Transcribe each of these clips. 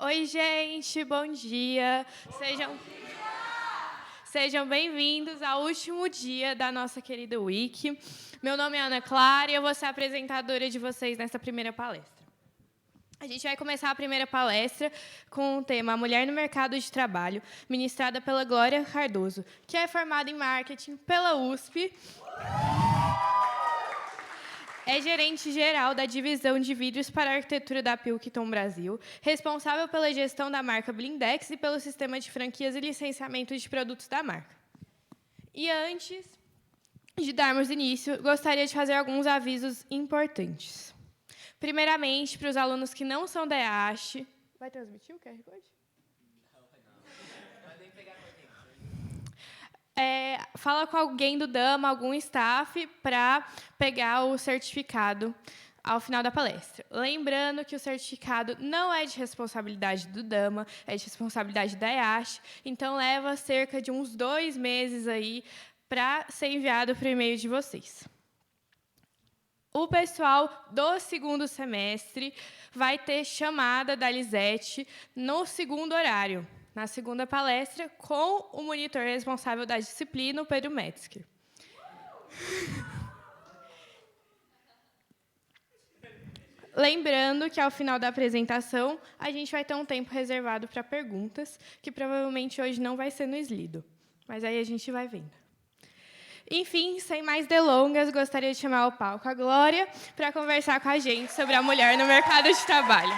Oi, gente, bom dia. Sejam bem-vindos ao último dia da nossa querida Week. Meu nome é Ana Clara e eu vou ser a apresentadora de vocês nessa primeira palestra. A gente vai começar a primeira palestra com o tema A Mulher no Mercado de Trabalho, ministrada pela Glória Cardoso, que é formada em marketing pela USP. É gerente geral da divisão de vidros para a arquitetura da Pilkington Brasil, responsável pela gestão da marca Blindex e pelo sistema de franquias e licenciamento de produtos da marca. E antes de darmos início, gostaria de fazer alguns avisos importantes. Primeiramente, para os alunos que não são da EASH... Vai transmitir o QR Code? Fala com alguém do DAMA, algum staff, para pegar o certificado ao final da palestra. Lembrando que o certificado não é de responsabilidade do DAMA, é de responsabilidade da EASH, então leva cerca de uns 2 meses aí para ser enviado para o e-mail de vocês. O pessoal do segundo semestre vai ter chamada da Lisete no segundo horário, na segunda palestra, com o monitor responsável da disciplina, o Pedro Metzger. Lembrando que, ao final da apresentação, a gente vai ter um tempo reservado para perguntas, que provavelmente hoje não vai ser no Slido, mas aí a gente vai vendo. Enfim, sem mais delongas, gostaria de chamar ao palco a Glória para conversar com a gente sobre a mulher no mercado de trabalho.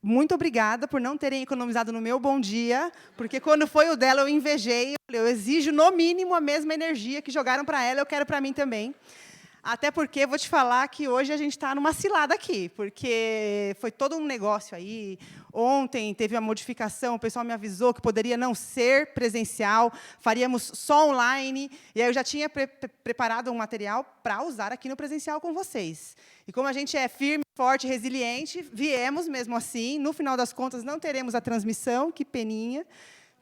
Muito obrigada por não terem economizado no meu bom dia, porque quando foi o dela eu invejei, eu exijo no mínimo a mesma energia que jogaram para ela, eu quero para mim também. Até porque vou te falar que hoje a gente está numa cilada aqui, porque foi todo um negócio aí. Ontem teve uma modificação, o pessoal me avisou que poderia não ser presencial, faríamos só online, e aí eu já tinha preparado um material para usar aqui no presencial com vocês. E como a gente é firme, forte, resiliente, viemos mesmo assim. No final das contas, não teremos a transmissão, que peninha,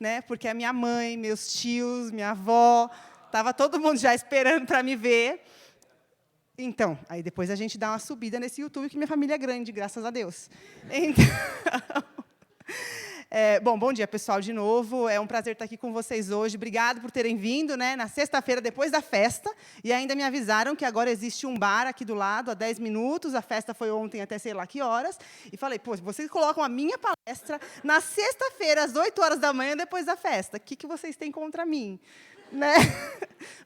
né? Porque a minha mãe, meus tios, minha avó, estava todo mundo já esperando para me ver. Então, aí depois a gente dá uma subida nesse YouTube, que minha família é grande, graças a Deus. Então, bom dia, pessoal, de novo. É um prazer estar aqui com vocês hoje. Obrigado por terem vindo, né, na sexta-feira, depois da festa. E ainda me avisaram que agora existe um bar aqui do lado, há 10 minutos. A festa foi ontem até sei lá que horas. E falei, pô, vocês colocam a minha palestra na sexta-feira, às 8 horas da manhã, depois da festa. O que vocês têm contra mim? Né?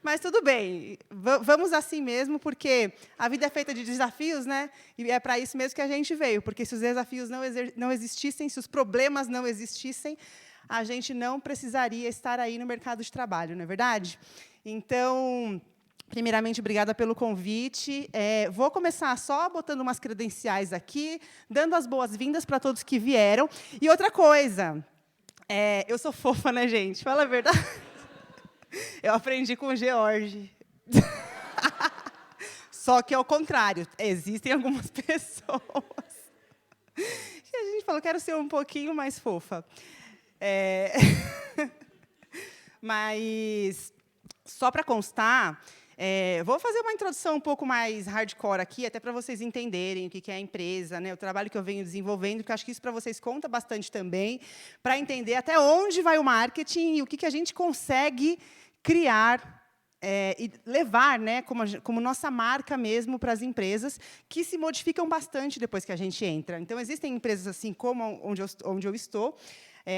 Mas tudo bem, vamos assim mesmo, porque a vida é feita de desafios, né? E é para isso mesmo que a gente veio, porque se os desafios não existissem, se os problemas não existissem, a gente não precisaria estar aí no mercado de trabalho, não é verdade? Então, primeiramente, obrigada pelo convite. Vou começar só botando umas credenciais aqui, dando as boas-vindas para todos que vieram. E outra coisa, eu sou fofa, né, gente? Fala a verdade. Eu aprendi com o George. Só que, ao contrário, existem algumas pessoas que a gente falou, quero ser um pouquinho mais fofa. Mas, só para constar, vou fazer uma introdução um pouco mais hardcore aqui, até para vocês entenderem o que é a empresa, né, o trabalho que eu venho desenvolvendo, porque acho que isso para vocês conta bastante também, para entender até onde vai o marketing e o que a gente consegue criar e levar, né, como nossa marca mesmo para as empresas, que se modificam bastante depois que a gente entra. Então, existem empresas assim como onde eu estou.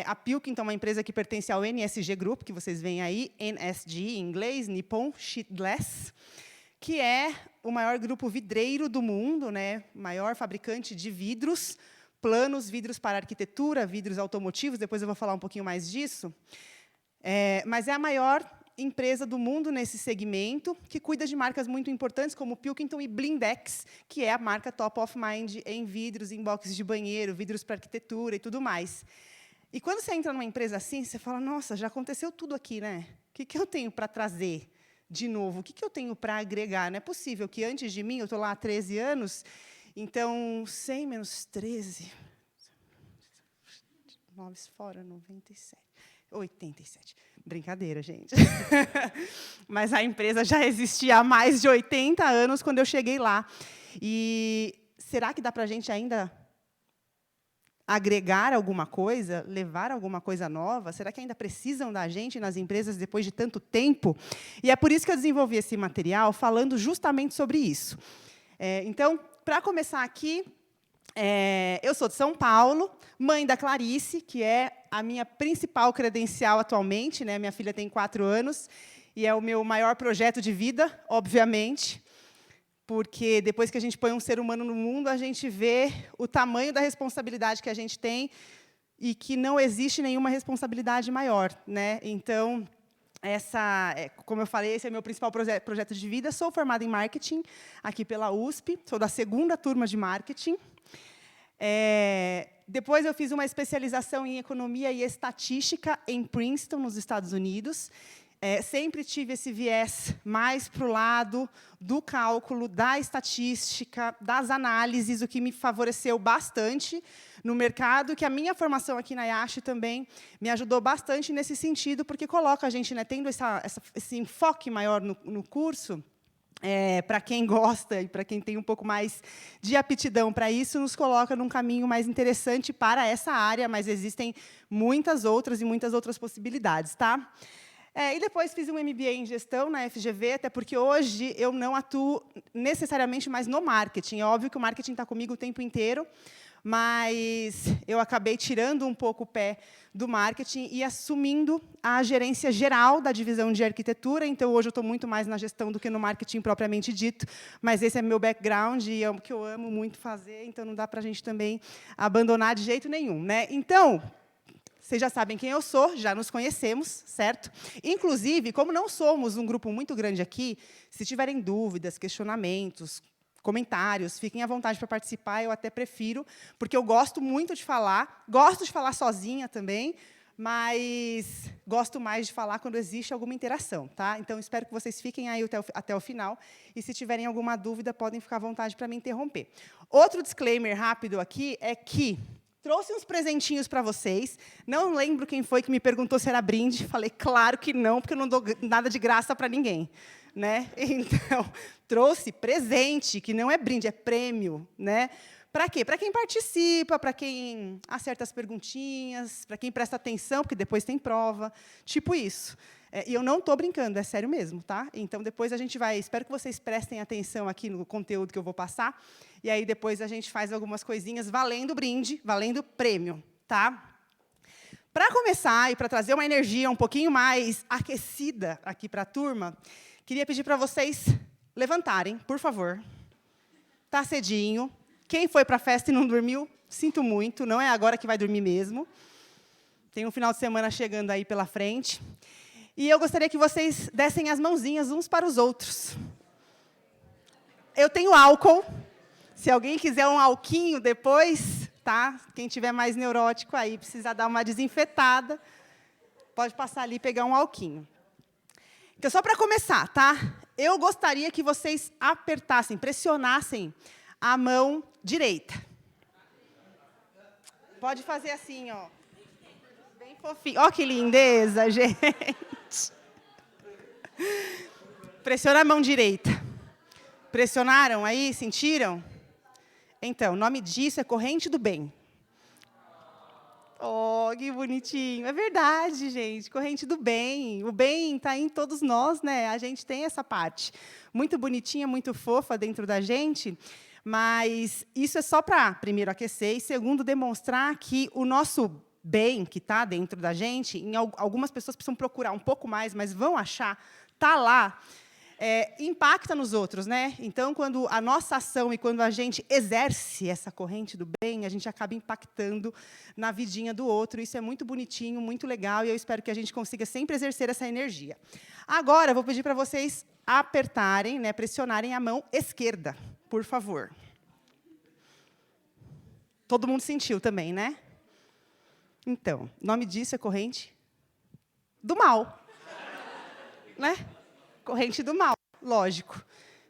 A Pilkington é uma empresa que pertence ao NSG Group, que vocês veem aí, NSG, em inglês, Nippon Sheet Glass, que é o maior grupo vidreiro do mundo, né, maior fabricante de vidros, planos, vidros para arquitetura, vidros automotivos, depois eu vou falar um pouquinho mais disso. Mas é a maior empresa do mundo nesse segmento, que cuida de marcas muito importantes, como Pilkington e Blindex, que é a marca top of mind em vidros, em boxes de banheiro, vidros para arquitetura e tudo mais. E quando você entra numa empresa assim, você fala, nossa, já aconteceu tudo aqui, né? O que eu tenho para trazer de novo? O que eu tenho para agregar? Não é possível que, antes de mim, eu estou lá há 13 anos, então, 100 menos 13... 9 fora, 97... 87. Brincadeira, gente. Mas a empresa já existia há mais de 80 anos quando eu cheguei lá. E será que dá para a gente ainda agregar alguma coisa, levar alguma coisa nova? Será que ainda precisam da gente nas empresas depois de tanto tempo? E é por isso que eu desenvolvi esse material falando justamente sobre isso. Então, para começar aqui, eu sou de São Paulo, mãe da Clarice, que é a minha principal credencial atualmente, né? Minha filha tem 4 anos, e é o meu maior projeto de vida, obviamente, porque depois que a gente põe um ser humano no mundo, a gente vê o tamanho da responsabilidade que a gente tem e que não existe nenhuma responsabilidade maior, né? Então, como eu falei, esse é o meu principal projeto de vida. Sou formada em marketing aqui pela USP, sou da 2ª turma de marketing. Depois eu fiz uma especialização em economia e estatística em Princeton, nos Estados Unidos. Sempre tive esse viés mais para o lado do cálculo, da estatística, das análises, o que me favoreceu bastante no mercado, que a minha formação aqui na IASH também me ajudou bastante nesse sentido, porque coloca a gente, né, tendo esse enfoque maior no curso, para quem gosta e para quem tem um pouco mais de aptidão para isso, nos coloca num caminho mais interessante para essa área, mas existem muitas outras possibilidades, tá? E depois fiz um MBA em gestão na FGV, até porque hoje eu não atuo necessariamente mais no marketing. É óbvio que o marketing está comigo o tempo inteiro, mas eu acabei tirando um pouco o pé do marketing e assumindo a gerência geral da divisão de arquitetura. Então, hoje eu estou muito mais na gestão do que no marketing propriamente dito, mas esse é meu background e é o que eu amo muito fazer, então não dá para a gente também abandonar de jeito nenhum, né? Então, vocês já sabem quem eu sou, já nos conhecemos, certo? Inclusive, como não somos um grupo muito grande aqui, se tiverem dúvidas, questionamentos, comentários, fiquem à vontade para participar, eu até prefiro, porque eu gosto muito de falar, gosto de falar sozinha também, mas gosto mais de falar quando existe alguma interação, tá? Então, espero que vocês fiquem aí até o final, e se tiverem alguma dúvida, podem ficar à vontade para me interromper. Outro disclaimer rápido aqui é que trouxe uns presentinhos para vocês. Não lembro quem foi que me perguntou se era brinde. Falei, claro que não, porque eu não dou nada de graça para ninguém, né? Então, trouxe presente, que não é brinde, é prêmio, né? Para quê? Para quem participa, para quem acerta as perguntinhas, para quem presta atenção, porque depois tem prova, tipo isso. E eu não estou brincando, é sério mesmo, tá? Então, depois a gente vai... Espero que vocês prestem atenção aqui no conteúdo que eu vou passar, e aí depois a gente faz algumas coisinhas valendo brinde, valendo prêmio, tá? Para começar, e para trazer uma energia um pouquinho mais aquecida aqui para a turma, queria pedir para vocês levantarem, por favor. Tá cedinho. Quem foi para a festa e não dormiu, sinto muito, não é agora que vai dormir mesmo. Tem um final de semana chegando aí pela frente. E eu gostaria que vocês dessem as mãozinhas uns para os outros. Eu tenho álcool. Se alguém quiser um alquinho depois, tá? Quem tiver mais neurótico aí, precisa dar uma desinfetada, pode passar ali e pegar um alquinho. Então, só para começar, tá? Eu gostaria que vocês apertassem, pressionassem a mão direita. Pode fazer assim, ó. Bem fofinho. Ó, que lindeza, gente. Pressiona a mão direita. Pressionaram aí? Sentiram? Então, o nome disso é corrente do bem. Oh, que bonitinho. É verdade, gente. Corrente do bem. O bem está em todos nós, né? A gente tem essa parte muito bonitinha, muito fofa dentro da gente, mas isso é só para, primeiro, aquecer e, segundo, demonstrar que o nosso bem que está dentro da gente, algumas pessoas precisam procurar um pouco mais, mas vão achar, está lá, impacta nos outros, né? Então, quando a nossa ação e quando a gente exerce essa corrente do bem, a gente acaba impactando na vidinha do outro. Isso é muito bonitinho, muito legal, e eu espero que a gente consiga sempre exercer essa energia. Agora, eu vou pedir para vocês apertarem, né, pressionarem a mão esquerda, por favor. Todo mundo sentiu também, né? Então, o nome disso é corrente do mal, né? Corrente do mal, lógico,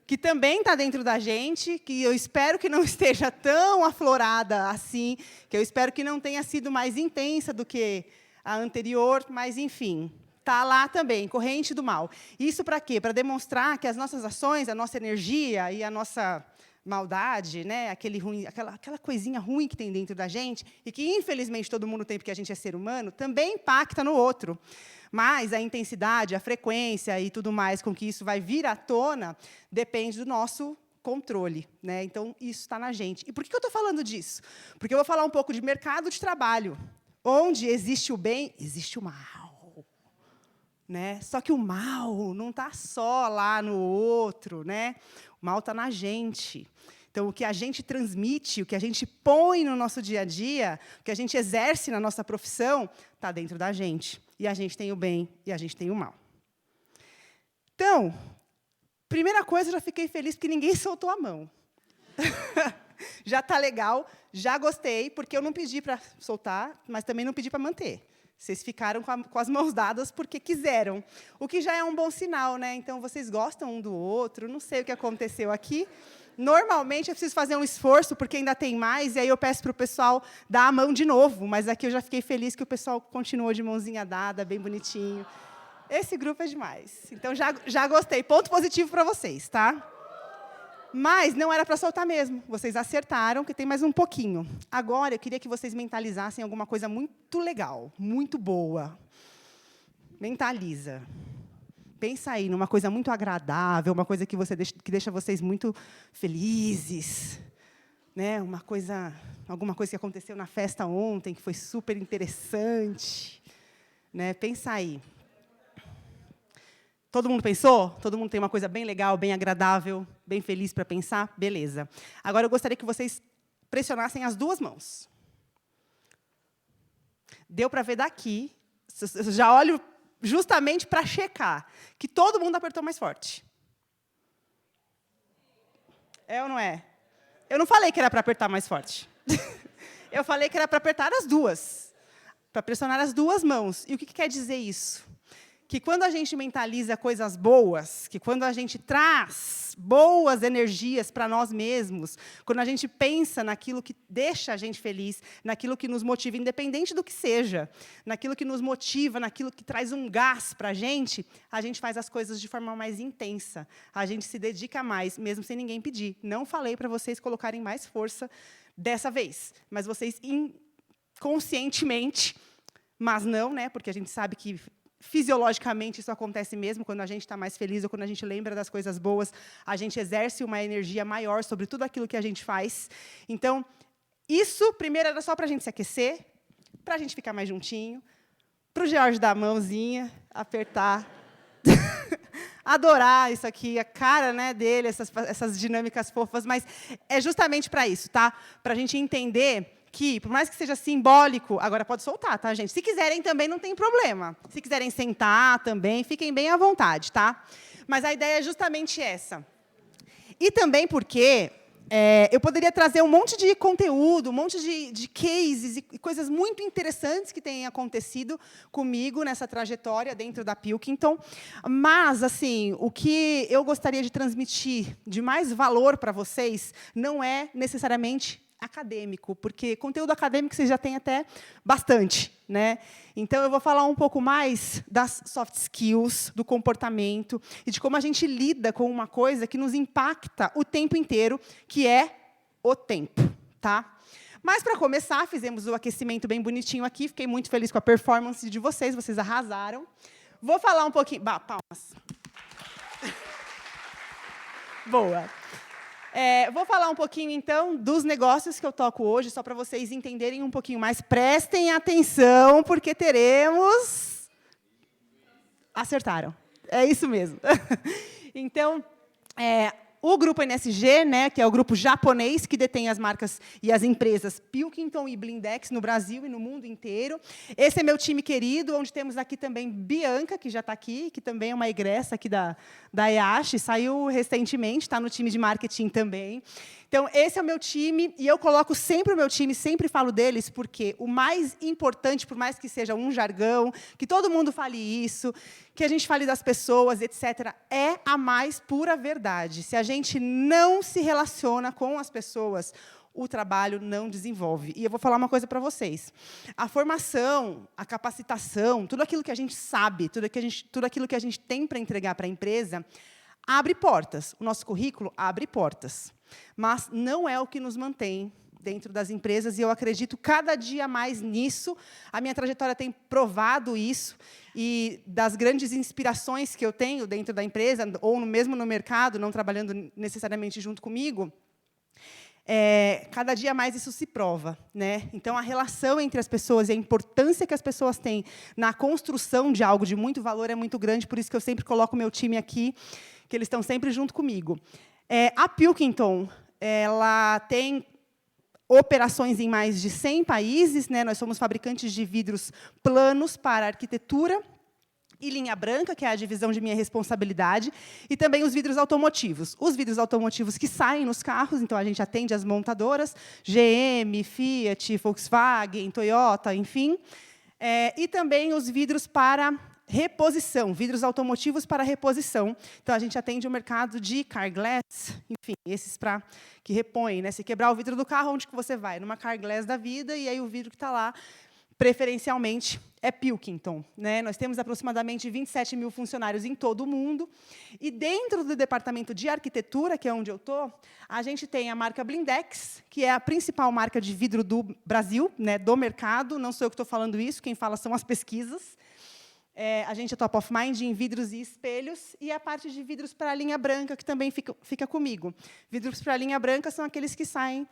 que também está dentro da gente, que eu espero que não esteja tão aflorada assim, que eu espero que não tenha sido mais intensa do que a anterior, mas, enfim, está lá também, corrente do mal. Isso para quê? Para demonstrar que as nossas ações, a nossa energia e a nossa maldade, né, aquela coisinha ruim que tem dentro da gente, e que, infelizmente, todo mundo tem porque a gente é ser humano, também impacta no outro. Mas a intensidade, a frequência e tudo mais com que isso vai vir à tona depende do nosso controle, né? Então, isso está na gente. E por que eu estou falando disso? Porque eu vou falar um pouco de mercado de trabalho. Onde existe o bem, existe o mal. Né? Só que o mal não está só lá no outro. Né? O mal está na gente. Então, o que a gente transmite, o que a gente põe no nosso dia a dia, o que a gente exerce na nossa profissão, está dentro da gente. E a gente tem o bem e a gente tem o mal. Então, primeira coisa, eu já fiquei feliz porque ninguém soltou a mão. Já está legal, já gostei, porque eu não pedi para soltar, mas também não pedi para manter. Vocês ficaram com as mãos dadas porque quiseram, o que já é um bom sinal, né? Então, vocês gostam um do outro, não sei o que aconteceu aqui. Normalmente, eu preciso fazer um esforço, porque ainda tem mais, e aí eu peço para o pessoal dar a mão de novo, mas aqui eu já fiquei feliz que o pessoal continuou de mãozinha dada, bem bonitinho. Esse grupo é demais. Então, já gostei. Ponto positivo para vocês, tá? Mas não era para soltar mesmo. Vocês acertaram, que tem mais um pouquinho. Agora, eu queria que vocês mentalizassem alguma coisa muito legal, muito boa. Mentaliza. Pensa aí numa coisa muito agradável, uma coisa que deixa vocês muito felizes. Né? Alguma coisa que aconteceu na festa ontem, que foi super interessante. Né? Pensa aí. Todo mundo pensou? Todo mundo tem uma coisa bem legal, bem agradável, bem feliz para pensar? Beleza. Agora, eu gostaria que vocês pressionassem as duas mãos. Deu para ver daqui. Eu já olho justamente para checar que todo mundo apertou mais forte. É ou não é? Eu não falei que era para apertar mais forte. Eu falei que era para apertar as duas. Para pressionar as duas mãos. E o que quer dizer isso? Que quando a gente mentaliza coisas boas, que quando a gente traz boas energias para nós mesmos, quando a gente pensa naquilo que deixa a gente feliz, naquilo que nos motiva, independente do que seja, naquilo que nos motiva, naquilo que traz um gás para a gente faz as coisas de forma mais intensa. A gente se dedica mais, mesmo sem ninguém pedir. Não falei para vocês colocarem mais força dessa vez, mas vocês inconscientemente, mas não, né? Porque a gente sabe que fisiologicamente, isso acontece mesmo, quando a gente está mais feliz ou quando a gente lembra das coisas boas, a gente exerce uma energia maior sobre tudo aquilo que a gente faz. Então, isso, primeiro, era só para a gente se aquecer, para a gente ficar mais juntinho, para o George dar a mãozinha, apertar, adorar isso aqui, a cara, né, dele, essas dinâmicas fofas, mas é justamente para isso, tá? Para a gente entender que, por mais que seja simbólico, agora pode soltar, tá, gente? Se quiserem também, não tem problema. Se quiserem sentar também, fiquem bem à vontade, tá? Mas a ideia é justamente essa. E também porque eu poderia trazer um monte de conteúdo, um monte de cases e coisas muito interessantes que têm acontecido comigo nessa trajetória dentro da Pilkington. Mas, assim, o que eu gostaria de transmitir de mais valor para vocês não é necessariamente acadêmico, porque conteúdo acadêmico vocês já têm até bastante, né? Então, eu vou falar um pouco mais das soft skills, do comportamento, e de como a gente lida com uma coisa que nos impacta o tempo inteiro, que é o tempo. Tá? Mas, para começar, fizemos o aquecimento bem bonitinho aqui, fiquei muito feliz com a performance de vocês arrasaram. Vou falar um pouquinho... palmas. Boa. Vou falar um pouquinho, então, dos negócios que eu toco hoje, só para vocês entenderem um pouquinho mais. Prestem atenção, porque teremos... Acertaram. É isso mesmo. Então, o grupo NSG, né, que é o grupo japonês que detém as marcas e as empresas Pilkington e Blindex no Brasil e no mundo inteiro. Esse é meu time querido, onde temos aqui também Bianca, que já está aqui, que também é uma egressa aqui da EASH, saiu recentemente, está no time de marketing também. Então, esse é o meu time, e eu coloco sempre o meu time, sempre falo deles, porque o mais importante, por mais que seja um jargão, que todo mundo fale isso, que a gente fale das pessoas, etc., é a mais pura verdade. Se a gente não se relaciona com as pessoas, o trabalho não desenvolve. E eu vou falar uma coisa para vocês. A formação, a capacitação, tudo aquilo que a gente sabe, tudo aquilo que a gente tem para entregar para a empresa, abre portas. O nosso currículo abre portas. Mas não é o que nos mantém dentro das empresas, e eu acredito cada dia mais nisso. A minha trajetória tem provado isso, e das grandes inspirações que eu tenho dentro da empresa, ou mesmo no mercado, não trabalhando necessariamente junto comigo, cada dia mais isso se prova, né? Então, a relação entre as pessoas e a importância que as pessoas têm na construção de algo de muito valor é muito grande, por isso que eu sempre coloco o meu time aqui, que eles estão sempre junto comigo. A Pilkington, ela tem operações em mais de 100 países, né? Nós somos fabricantes de vidros planos para arquitetura e linha branca, que é a divisão de minha responsabilidade, e também os vidros automotivos. Os vidros automotivos que saem nos carros, então a gente atende as montadoras, GM, Fiat, Volkswagen, Toyota, enfim. E também os vidros para reposição, vidros automotivos para reposição. Então, a gente atende o mercado de car glass, enfim, esses que repõem, né? Se quebrar o vidro do carro, onde que você vai? Numa car glass da vida, e aí o vidro que está lá, preferencialmente, é Pilkington, né? Nós temos aproximadamente 27 mil funcionários em todo o mundo, e dentro do departamento de arquitetura, que é onde eu estou, a gente tem a marca Blindex, que é a principal marca de vidro do Brasil, né, do mercado. Não sou eu que estou falando isso, quem fala são as pesquisas. A gente é top of mind em vidros e espelhos, e a parte de vidros para a linha branca, que também fica comigo. Vidros para a linha branca são aqueles que saem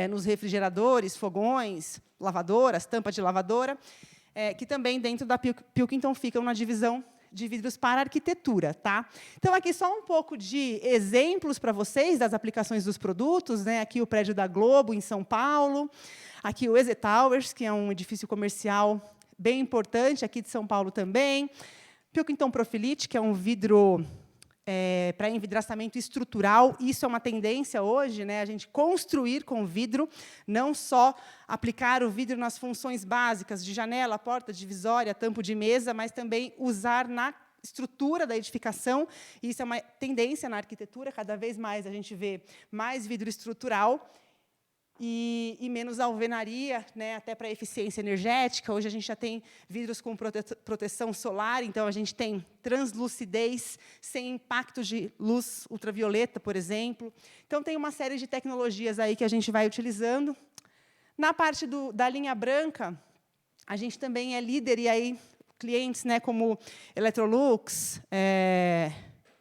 nos refrigeradores, fogões, lavadoras, tampa de lavadora, que também, dentro da Pilkington, ficam na divisão de vidros para arquitetura. Tá? Então, aqui só um pouco de exemplos para vocês das aplicações dos produtos, né? Aqui o prédio da Globo, em São Paulo. Aqui o EZ Towers, que é um edifício comercial bem importante, aqui de São Paulo também. Pilkington Profilite, que é um vidro para envidraçamento estrutural. Isso é uma tendência hoje, né? A gente construir com vidro, não só aplicar o vidro nas funções básicas de janela, porta, divisória, tampo de mesa, mas também usar na estrutura da edificação. Isso é uma tendência na arquitetura, cada vez mais a gente vê mais vidro estrutural, e menos alvenaria, né, até para eficiência energética. Hoje a gente já tem vidros com proteção solar, então a gente tem translucidez sem impacto de luz ultravioleta, por exemplo. Então, tem uma série de tecnologias aí que a gente vai utilizando. Na parte da linha branca, a gente também é líder, e aí clientes, né, como Electrolux,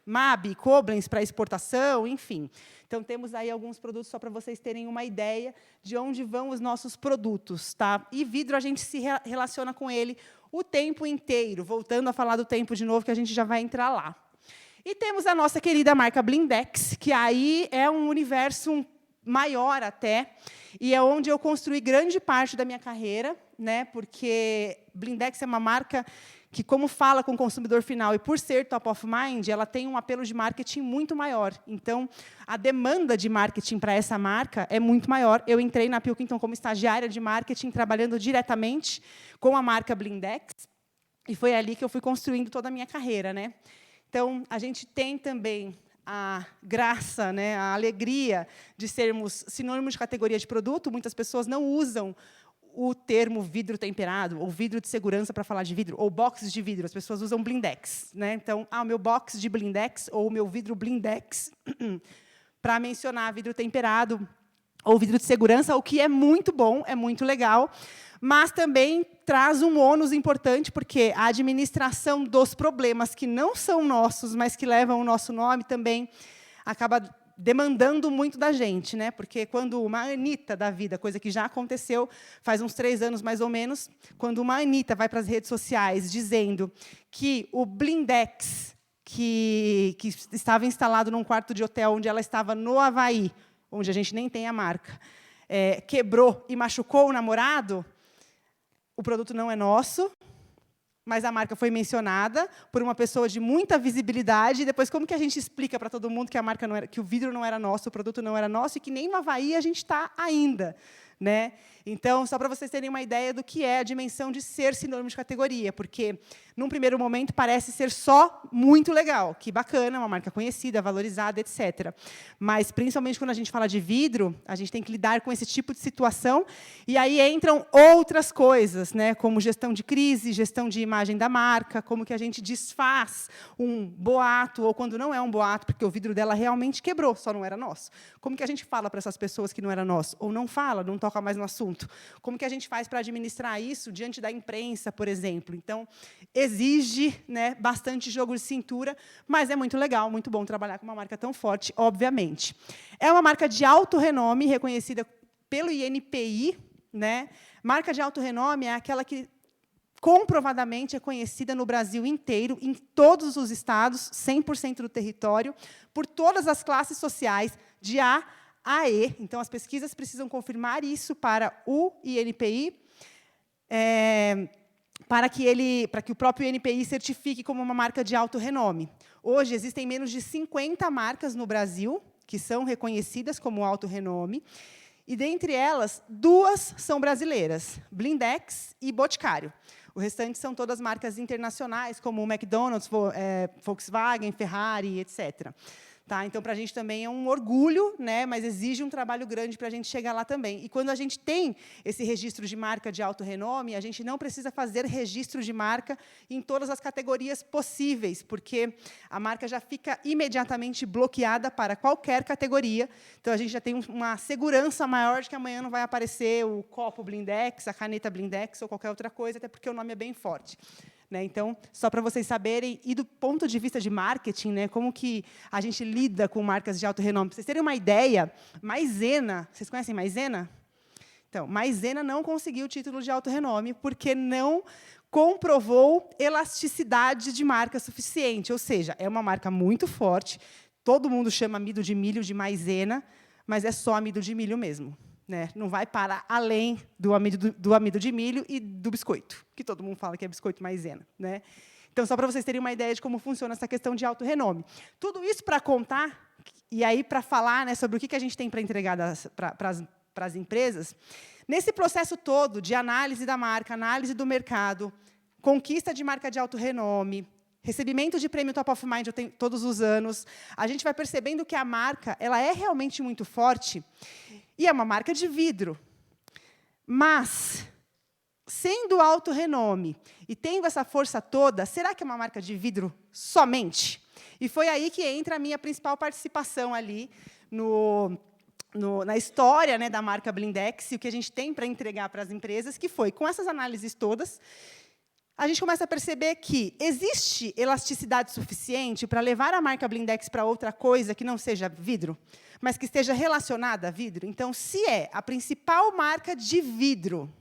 MAB, Koblenz para exportação, enfim. Então, temos aí alguns produtos, só para vocês terem uma ideia de onde vão os nossos produtos. Tá? E vidro, a gente se relaciona com ele o tempo inteiro, voltando a falar do tempo de novo, que a gente já vai entrar lá. E temos a nossa querida marca Blindex, que aí é um universo maior até, e é onde eu construí grande parte da minha carreira, né? Porque Blindex é uma marca que, como fala com o consumidor final, e por ser top of mind, ela tem um apelo de marketing muito maior. Então, a demanda de marketing para essa marca é muito maior. Eu entrei na Pilkington como estagiária de marketing, trabalhando diretamente com a marca Blindex, e foi ali que eu fui construindo toda a minha carreira, né? Então, a gente tem também a graça, né, a alegria de sermos sinônimo de categoria de produto. Muitas pessoas não usam o termo vidro temperado, ou vidro de segurança para falar de vidro, ou boxes de vidro. As pessoas usam Blindex, né? Então, o meu box de Blindex, ou o meu vidro Blindex, para mencionar vidro temperado, ou vidro de segurança, o que é muito bom, é muito legal, mas também traz um ônus importante, porque a administração dos problemas que não são nossos, mas que levam o nosso nome, também acaba demandando muito da gente, né? Porque quando uma Anitta da vida, coisa que já aconteceu faz uns 3 anos, mais ou menos, quando uma Anitta vai para as redes sociais dizendo que o Blindex, que estava instalado num quarto de hotel onde ela estava no Havaí, onde a gente nem tem a marca, quebrou e machucou o namorado, o produto não é nosso, mas a marca foi mencionada por uma pessoa de muita visibilidade. E depois, como que a gente explica para todo mundo que a marca não era, que o vidro não era nosso, o produto não era nosso, e que nem no Havaí a gente está ainda, né? Então, só para vocês terem uma ideia do que é a dimensão de ser sinônimo de categoria, porque, num primeiro momento, parece ser só muito legal, que bacana, uma marca conhecida, valorizada, etc. Mas, principalmente quando a gente fala de vidro, a gente tem que lidar com esse tipo de situação, e aí entram outras coisas, né, como gestão de crise, gestão de imagem da marca, como que a gente desfaz um boato, ou quando não é um boato, porque o vidro dela realmente quebrou, só não era nosso. Como que a gente fala para essas pessoas que não era nosso? Ou não fala, não toca mais no assunto? Como que a gente faz para administrar isso diante da imprensa, por exemplo? Então, exige, né, bastante jogo de cintura, mas é muito legal, muito bom trabalhar com uma marca tão forte, obviamente. É uma marca de alto renome, reconhecida pelo INPI. Né? Marca de alto renome é aquela que comprovadamente é conhecida no Brasil inteiro, em todos os estados, 100% do território, por todas as classes sociais, de A a E. Então, as pesquisas precisam confirmar isso para o INPI, para que o próprio INPI certifique como uma marca de alto renome. Hoje, existem menos de 50 marcas no Brasil que são reconhecidas como alto renome, e, dentre elas, 2 são brasileiras, Blindex e Boticário. O restante são todas marcas internacionais, como o McDonald's, Volkswagen, Ferrari, etc. Tá? Então, para a gente também é um orgulho, né, mas exige um trabalho grande para a gente chegar lá também. E, quando a gente tem esse registro de marca de alto renome, a gente não precisa fazer registro de marca em todas as categorias possíveis, porque a marca já fica imediatamente bloqueada para qualquer categoria. Então, a gente já tem uma segurança maior de que amanhã não vai aparecer o copo Blindex, a caneta Blindex ou qualquer outra coisa, até porque o nome é bem forte. Né? Então, só para vocês saberem, e do ponto de vista de marketing, né, como que a gente lida com marcas de alto renome. Para vocês terem uma ideia, Maizena, vocês conhecem Maizena? Então, Maizena não conseguiu o título de alto renome porque não comprovou elasticidade de marca suficiente. Ou seja, é uma marca muito forte, todo mundo chama amido de milho de Maizena, mas é só amido de milho mesmo. Né? Não vai para além do amido de milho e do biscoito, que todo mundo fala que é biscoito maizena. Né? Então, só para vocês terem uma ideia de como funciona essa questão de alto renome. Tudo isso para contar, e aí para falar, né, sobre o que a gente tem para entregar para as empresas, nesse processo todo de análise da marca, análise do mercado, conquista de marca de alto renome, recebimento de prêmio Top of Mind todos os anos, a gente vai percebendo que a marca ela é realmente muito forte, e é uma marca de vidro. Mas, sendo alto renome e tendo essa força toda, será que é uma marca de vidro somente? E foi aí que entra a minha principal participação ali na história, né, da marca Blindex, e o que a gente tem para entregar para as empresas, que foi, com essas análises todas, a gente começa a perceber que existe elasticidade suficiente para levar a marca Blindex para outra coisa que não seja vidro, mas que esteja relacionada a vidro. Então, se é a principal marca de vidro,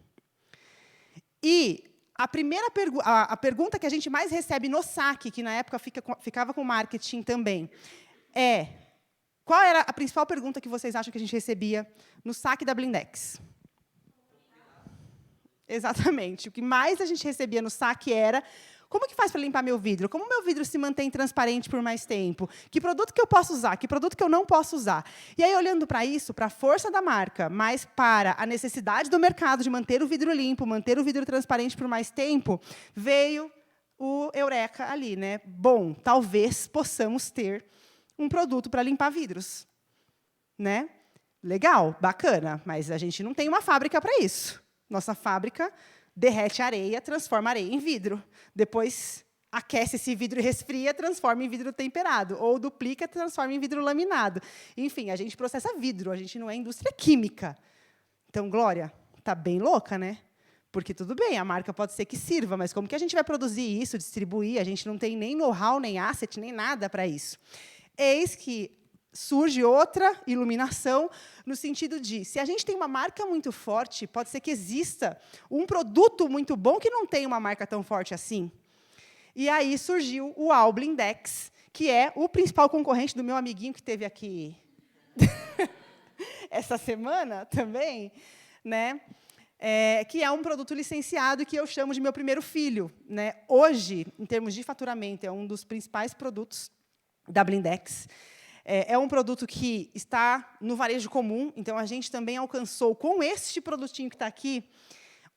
e a pergunta que a gente mais recebe no saque, que na época ficava com marketing também, qual era a principal pergunta que vocês acham que a gente recebia no saque da Blindex? Exatamente. O que mais a gente recebia no saque era: como que faz para limpar meu vidro? Como meu vidro se mantém transparente por mais tempo? Que produto que eu posso usar? Que produto que eu não posso usar? E aí, olhando para isso, para a força da marca, mas para a necessidade do mercado de manter o vidro limpo, manter o vidro transparente por mais tempo, veio o eureka ali, né? Bom, talvez possamos ter um produto para limpar vidros. Né? Legal, bacana, mas a gente não tem uma fábrica para isso. Nossa fábrica derrete areia, transforma areia em vidro. Depois, aquece esse vidro e resfria, transforma em vidro temperado. Ou duplica, transforma em vidro laminado. Enfim, a gente processa vidro, a gente não é indústria química. Então, Glória, está bem louca, né? Porque, tudo bem, a marca pode ser que sirva, mas como que a gente vai produzir isso, distribuir? A gente não tem nem know-how, nem asset, nem nada para isso. Eis que surge outra iluminação, no sentido de, se a gente tem uma marca muito forte, pode ser que exista um produto muito bom que não tem uma marca tão forte assim. E aí surgiu o All Blindex, que é o principal concorrente do meu amiguinho que esteve aqui essa semana também, né? Que é um produto licenciado que eu chamo de meu primeiro filho. Né? Hoje, em termos de faturamento, é um dos principais produtos da Blindex. É um produto que está no varejo comum, então a gente também alcançou, com este produtinho que está aqui,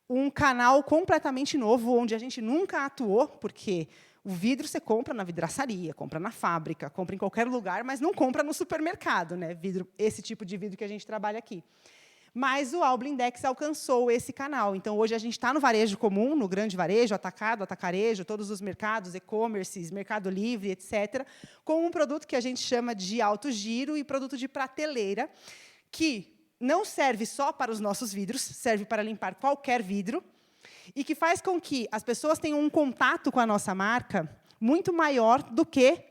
um canal completamente novo, onde a gente nunca atuou, porque o vidro você compra na vidraçaria, compra na fábrica, compra em qualquer lugar, mas não compra no supermercado, né? Vidro, esse tipo de vidro que a gente trabalha aqui. Mas o All Blindex alcançou esse canal. Então, hoje, a gente está no varejo comum, no grande varejo, atacado, atacarejo, todos os mercados, e-commerces, Mercado Livre, etc., com um produto que a gente chama de alto giro e produto de prateleira, que não serve só para os nossos vidros, serve para limpar qualquer vidro, e que faz com que as pessoas tenham um contato com a nossa marca muito maior do que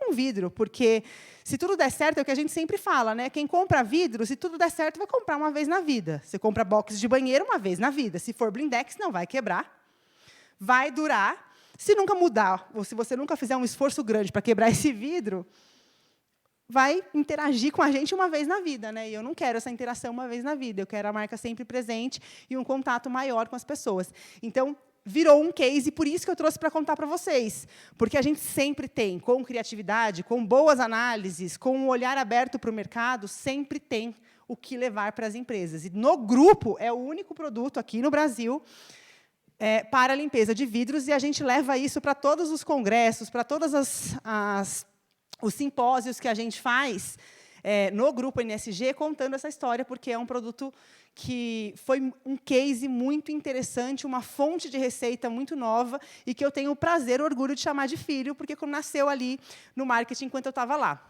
um vidro, porque se tudo der certo, é o que a gente sempre fala, né? Quem compra vidro, se tudo der certo, vai comprar uma vez na vida. Você compra box de banheiro uma vez na vida. Se for blindex, não vai quebrar, vai durar. Se nunca mudar, ou se você nunca fizer um esforço grande para quebrar esse vidro, vai interagir com a gente uma vez na vida, né? E eu não quero essa interação uma vez na vida. Eu quero a marca sempre presente e um contato maior com as pessoas. Então, virou um case, por isso que eu trouxe para contar para vocês. Porque a gente sempre tem, com criatividade, com boas análises, com um olhar aberto para o mercado, sempre tem o que levar para as empresas. E, no grupo, é o único produto aqui no Brasil para a limpeza de vidros, e a gente leva isso para todos os congressos, para todos os simpósios que a gente faz no Grupo NSG, contando essa história, porque é um produto que foi um case muito interessante, uma fonte de receita muito nova, e que eu tenho o prazer, o orgulho de chamar de filho, porque nasceu ali no marketing enquanto eu estava lá.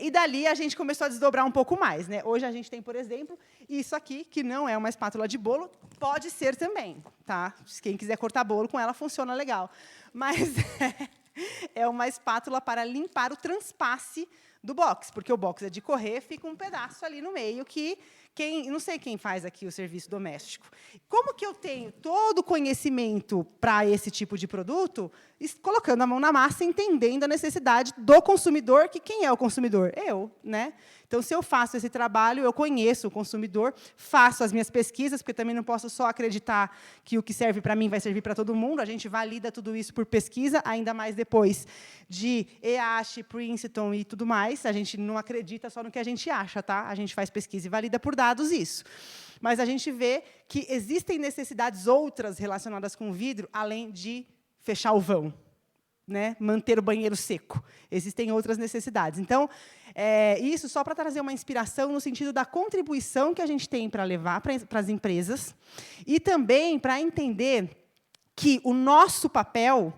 E dali a gente começou a desdobrar um pouco mais, né? Hoje a gente tem, por exemplo, isso aqui, que não é uma espátula de bolo, pode ser também, tá? Quem quiser cortar bolo com ela, funciona legal. Mas é uma espátula para limpar o transpasse do box, porque o box é de correr, fica um pedaço ali no meio que não sei quem faz aqui o serviço doméstico. Como que eu tenho todo o conhecimento para esse tipo de produto, colocando a mão na massa, entendendo a necessidade do consumidor, que quem é o consumidor? Eu, né? Então, se eu faço esse trabalho, eu conheço o consumidor, faço as minhas pesquisas, porque também não posso só acreditar que o que serve para mim vai servir para todo mundo. A gente valida tudo isso por pesquisa, ainda mais depois de EASH, Princeton e tudo mais. A gente não acredita só no que a gente acha, tá? A gente faz pesquisa e valida por dados isso. Mas a gente vê que existem necessidades outras relacionadas com o vidro, além de fechar o vão, né? Manter o banheiro seco. Existem outras necessidades. Então, isso só para trazer uma inspiração no sentido da contribuição que a gente tem para levar para as empresas, e também para entender que o nosso papel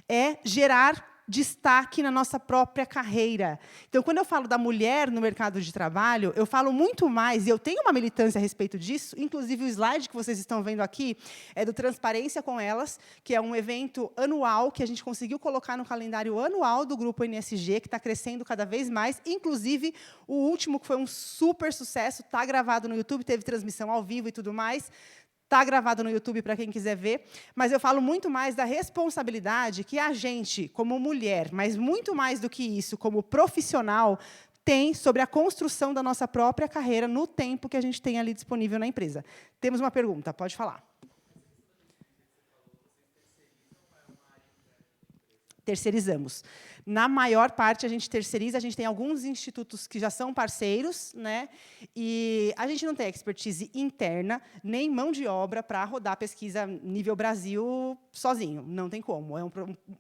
é gerar destaque na nossa própria carreira. Então, quando eu falo da mulher no mercado de trabalho, eu falo muito mais, e eu tenho uma militância a respeito disso, inclusive o slide que vocês estão vendo aqui é do Transparência com Elas, que é um evento anual que a gente conseguiu colocar no calendário anual do Grupo NSG, que está crescendo cada vez mais, inclusive o último, que foi um super sucesso, está gravado no YouTube, teve transmissão ao vivo e tudo mais. Está gravado no YouTube para quem quiser ver, mas eu falo muito mais da responsabilidade que a gente, como mulher, mas muito mais do que isso, como profissional, tem sobre a construção da nossa própria carreira no tempo que a gente tem ali disponível na empresa. Temos uma pergunta, pode falar. Terceirizamos. Na maior parte, a gente terceiriza. A gente tem alguns institutos que já são parceiros, né? E a gente não tem expertise interna, nem mão de obra para rodar pesquisa nível Brasil sozinho. Não tem como.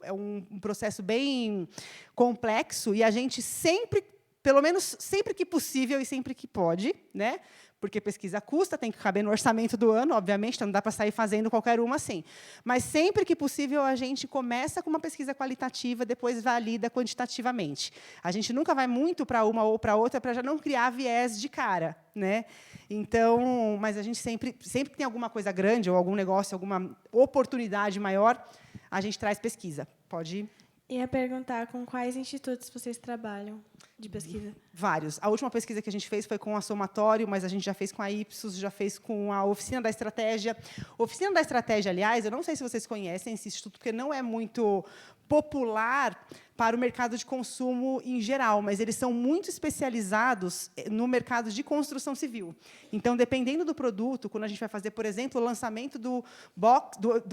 É um processo bem complexo, e a gente sempre, pelo menos sempre que possível e sempre que pode, né? Porque pesquisa custa, tem que caber no orçamento do ano, obviamente, então não dá para sair fazendo qualquer uma assim. Mas, sempre que possível, a gente começa com uma pesquisa qualitativa, depois valida quantitativamente. A gente nunca vai muito para uma ou para outra, para já não criar viés de cara, né? Então, mas a gente sempre que tem alguma coisa grande, ou algum negócio, alguma oportunidade maior, a gente traz pesquisa. Pode ir. Ia perguntar com quais institutos vocês trabalham de pesquisa? Vários. A última pesquisa que a gente fez foi com a Somatório, mas a gente já fez com a Ipsos, já fez com a Oficina da Estratégia. Oficina da Estratégia, aliás, eu não sei se vocês conhecem esse instituto, porque não é muito popular para o mercado de consumo em geral, mas eles são muito especializados no mercado de construção civil. Então, dependendo do produto, quando a gente vai fazer, por exemplo, o lançamento do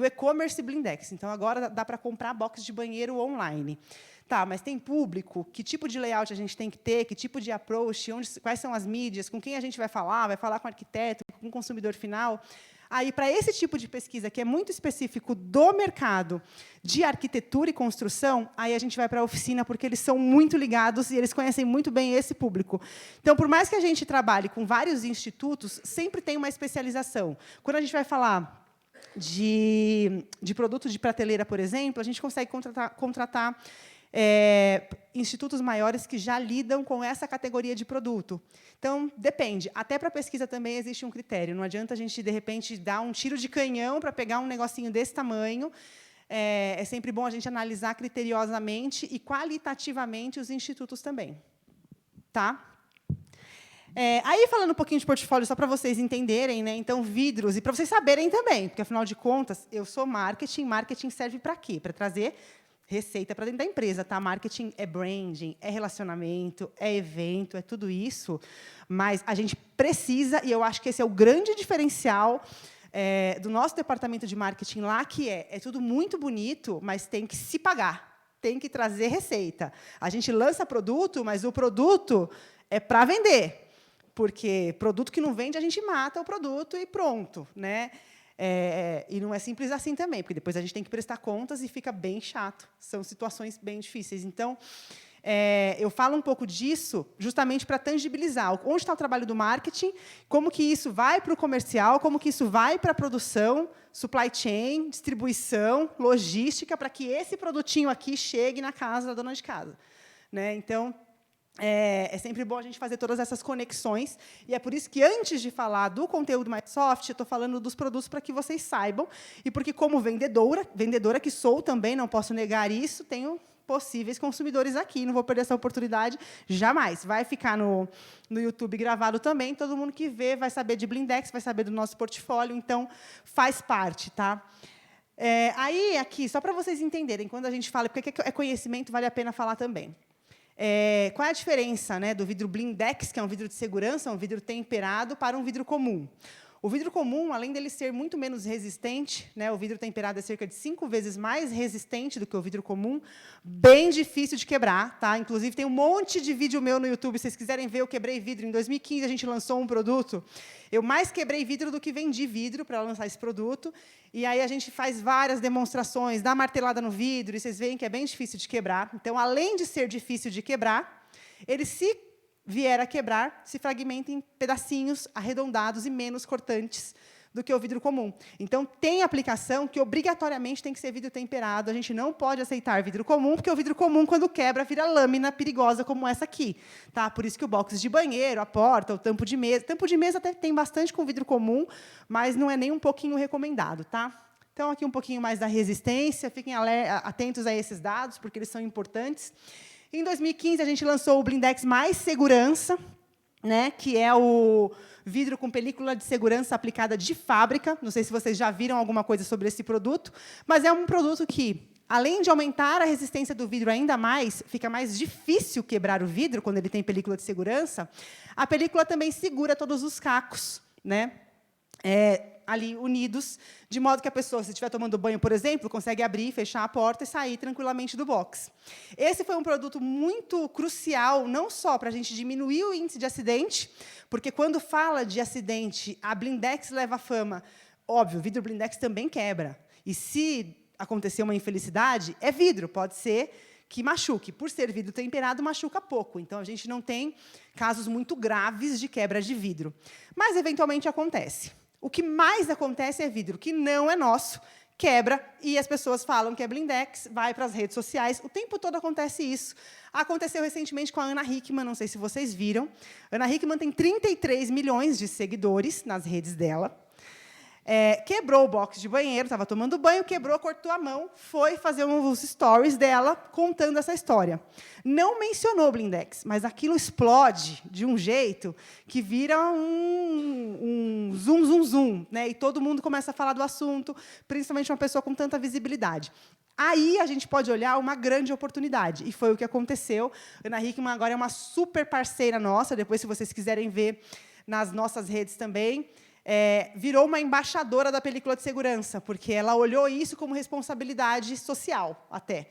e-commerce Blindex. Então, agora dá para comprar box de banheiro online. Tá, mas tem público? Que tipo de layout a gente tem que ter? Que tipo de approach? Quais são as mídias? Com quem a gente vai falar? Vai falar com o arquiteto? Com o consumidor final? Aí, para esse tipo de pesquisa, que é muito específico do mercado de arquitetura e construção, aí a gente vai para a oficina, porque eles são muito ligados e eles conhecem muito bem esse público. Então, por mais que a gente trabalhe com vários institutos, sempre tem uma especialização. Quando a gente vai falar de produto de prateleira, por exemplo, a gente consegue contratar institutos maiores que já lidam com essa categoria de produto. Então, depende. Até para a pesquisa também existe um critério. Não adianta a gente, de repente, dar um tiro de canhão para pegar um negocinho desse tamanho. É sempre bom a gente analisar criteriosamente e qualitativamente os institutos também. Tá? Aí, falando um pouquinho de portfólio, só para vocês entenderem, né? Então, vidros, e para vocês saberem também, porque, afinal de contas, eu sou marketing. Marketing serve para quê? Para trazer receita para dentro da empresa, tá? Marketing é branding, é relacionamento, é evento, é tudo isso. Mas a gente precisa, e eu acho que esse é o grande diferencial do nosso departamento de marketing lá, que é tudo muito bonito, mas tem que se pagar, tem que trazer receita. A gente lança produto, mas o produto é para vender, porque produto que não vende, a gente mata o produto e pronto, né? E não é simples assim também, porque depois a gente tem que prestar contas e fica bem chato. São situações bem difíceis. Então, eu falo um pouco disso justamente para tangibilizar onde está o trabalho do marketing, como que isso vai para o comercial, como que isso vai para a produção, supply chain, distribuição, logística, para que esse produtinho aqui chegue na casa da dona de casa. Né? Então, é sempre bom a gente fazer todas essas conexões, e é por isso que, antes de falar do conteúdo mais soft, eu estou falando dos produtos para que vocês saibam, e porque, como vendedora que sou também, não posso negar isso, tenho possíveis consumidores aqui, não vou perder essa oportunidade jamais. Vai ficar no YouTube gravado também, todo mundo que vê vai saber de Blindex, vai saber do nosso portfólio, então faz parte. Tá? Aí, aqui, só para vocês entenderem, quando a gente fala, porque é conhecimento, vale a pena falar também. Qual é a diferença, né, do vidro Blindex, que é um vidro de segurança, um vidro temperado, para um vidro comum? O vidro comum, além dele ser muito menos resistente, né, o vidro temperado é cerca de 5 vezes mais resistente do que o vidro comum, bem difícil de quebrar. Tá? Inclusive, tem um monte de vídeo meu no YouTube. Se vocês quiserem ver, eu quebrei vidro. Em 2015, a gente lançou um produto. Eu mais quebrei vidro do que vendi vidro para lançar esse produto. E aí a gente faz várias demonstrações, dá martelada no vidro, e vocês veem que é bem difícil de quebrar. Então, além de ser difícil de quebrar, ele, se vier a quebrar, se fragmenta em pedacinhos arredondados e menos cortantes do que o vidro comum. Então, tem aplicação que, obrigatoriamente, tem que ser vidro temperado. A gente não pode aceitar vidro comum, porque o vidro comum, quando quebra, vira lâmina perigosa, como essa aqui. Tá? Por isso que o box de banheiro, a porta, o tampo de mesa... Tampo de mesa até tem bastante com vidro comum, mas não é nem um pouquinho recomendado. Tá? Então, aqui um pouquinho mais da resistência. Fiquem atentos a esses dados, porque eles são importantes. Em 2015, a gente lançou o Blindex Mais Segurança, né, que é o vidro com película de segurança aplicada de fábrica. Não sei se vocês já viram alguma coisa sobre esse produto, mas é um produto que, além de aumentar a resistência do vidro ainda mais, fica mais difícil quebrar o vidro quando ele tem película de segurança. A película também segura todos os cacos, né, ali unidos, de modo que a pessoa, se estiver tomando banho, por exemplo, consegue abrir, fechar a porta e sair tranquilamente do box. Esse foi um produto muito crucial, não só para a gente diminuir o índice de acidente, porque, quando fala de acidente, a Blindex leva fama. Óbvio, o vidro Blindex também quebra. E, se acontecer uma infelicidade, é vidro, pode ser que machuque. Por ser vidro temperado, machuca pouco. Então, a gente não tem casos muito graves de quebra de vidro. Mas, eventualmente, acontece. O que mais acontece é vidro que não é nosso, quebra, e as pessoas falam que é Blindex, vai para as redes sociais. O tempo todo acontece isso. Aconteceu recentemente com a Ana Hickman, não sei se vocês viram. Ana Hickman tem 33 milhões de seguidores nas redes dela. Quebrou o box de banheiro, estava tomando banho, quebrou, cortou a mão, foi fazer uns stories dela contando essa história. Não mencionou o Blindex, mas aquilo explode de um jeito que vira um zoom, zoom, zoom, né? E todo mundo começa a falar do assunto, principalmente uma pessoa com tanta visibilidade. Aí a gente pode olhar uma grande oportunidade, e foi o que aconteceu. Ana Hickman agora é uma super parceira nossa, depois, se vocês quiserem ver nas nossas redes também. Virou uma embaixadora da película de segurança, porque ela olhou isso como responsabilidade social, até.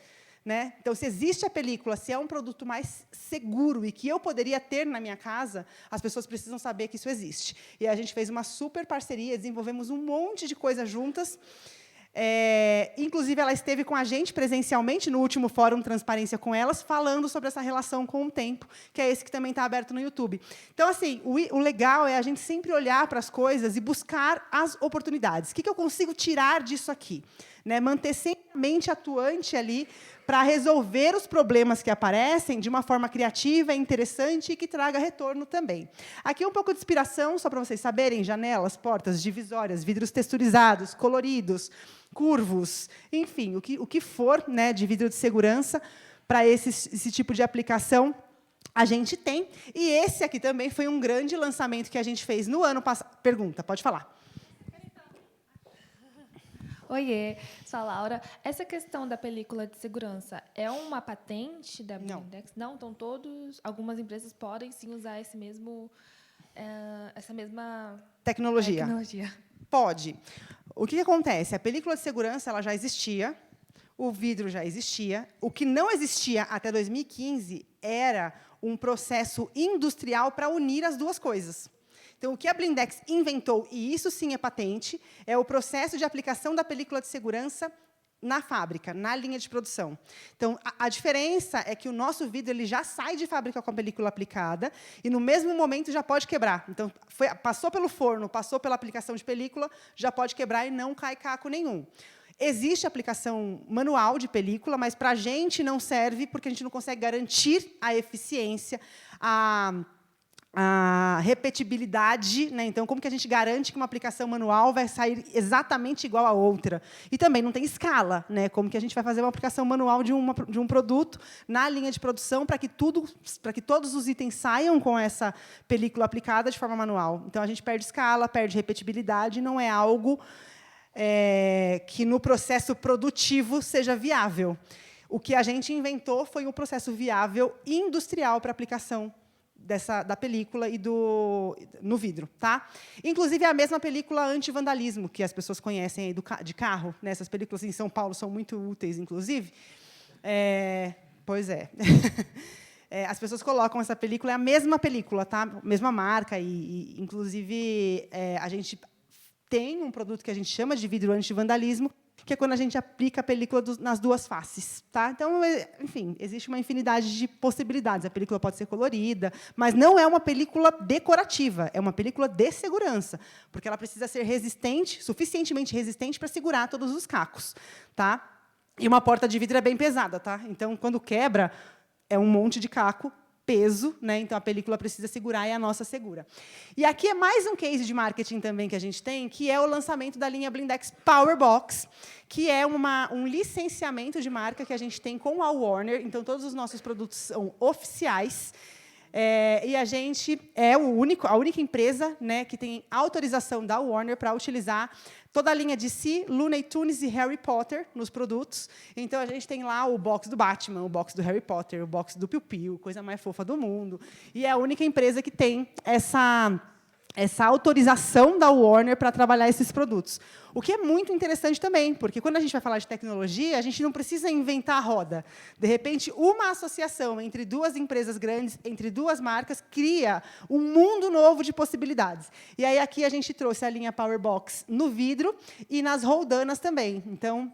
né? Então, se existe a película, se é um produto mais seguro e que eu poderia ter na minha casa, as pessoas precisam saber que isso existe. E a gente fez uma super parceria, desenvolvemos um monte de coisas juntas. Inclusive, ela esteve com a gente presencialmente no último Fórum Transparência com Elas, falando sobre essa relação com o tempo, que é esse que também está aberto no YouTube. Então, assim, o legal é a gente sempre olhar para as coisas e buscar as oportunidades. O que eu consigo tirar disso aqui? Né? Manter sempre a mente atuante ali para resolver os problemas que aparecem de uma forma criativa, interessante e que traga retorno também. Aqui um pouco de inspiração, só para vocês saberem: janelas, portas, divisórias, vidros texturizados, coloridos, curvos, enfim, o que for, né, de vidro de segurança para esse tipo de aplicação, a gente tem. E esse aqui também foi um grande lançamento que a gente fez no ano passado. Pergunta, pode falar. Oiê, sou a Laura. Essa questão da película de segurança é uma patente da Blindex? Não, então algumas empresas podem sim usar essa mesma tecnologia. Pode. O que acontece? A película de segurança ela já existia, o vidro já existia. O que não existia até 2015 era um processo industrial para unir as duas coisas. Então, o que a Blindex inventou, e isso sim é patente, é o processo de aplicação da película de segurança na fábrica, na linha de produção. Então, a diferença é que o nosso vidro ele já sai de fábrica com a película aplicada e, no mesmo momento, já pode quebrar. Então, passou pelo forno, passou pela aplicação de película, já pode quebrar e não cai caco nenhum. Existe aplicação manual de película, mas, para a gente, não serve, porque a gente não consegue garantir a eficiência, a repetibilidade, né? Então, como que a gente garante que uma aplicação manual vai sair exatamente igual a outra? E também não tem escala, né? Como que a gente vai fazer uma aplicação manual de um produto na linha de produção para que todos os itens saiam com essa película aplicada de forma manual? Então, a gente perde escala, perde repetibilidade, não é algo que, no processo produtivo, seja viável. O que a gente inventou foi um processo viável industrial para aplicação da película e no vidro. Tá? Inclusive, é a mesma película anti-vandalismo, que as pessoas conhecem aí de carro. Né? Essas películas em São Paulo são muito úteis, inclusive. Pois é. As pessoas colocam essa película, é a mesma película, tá? Mesma marca, inclusive, a gente tem um produto que a gente chama de vidro anti-vandalismo, que é quando a gente aplica a película nas duas faces. Tá? Então, enfim, existe uma infinidade de possibilidades. A película pode ser colorida, mas não é uma película decorativa, é uma película de segurança, porque ela precisa ser resistente, suficientemente resistente para segurar todos os cacos. Tá? E uma porta de vidro é bem pesada. Tá? Então, quando quebra, é um monte de caco, peso, né? Então a película precisa segurar e a nossa segura. E aqui é mais um case de marketing também que a gente tem, que é o lançamento da linha Blindex Power Box, que é um licenciamento de marca que a gente tem com a Warner. Então, todos os nossos produtos são oficiais. E a gente é a única empresa, né, que tem autorização da Warner para utilizar toda a linha DC, Looney Tunes e Harry Potter nos produtos. Então, a gente tem lá o box do Batman, o box do Harry Potter, o box do Piu Piu, coisa mais fofa do mundo. E é a única empresa que tem essa autorização da Warner para trabalhar esses produtos. O que é muito interessante também, porque, quando a gente vai falar de tecnologia, a gente não precisa inventar a roda. De repente, uma associação entre duas empresas grandes, entre duas marcas, cria um mundo novo de possibilidades. E aí, aqui, a gente trouxe a linha Power Box no vidro e nas roldanas também. Então,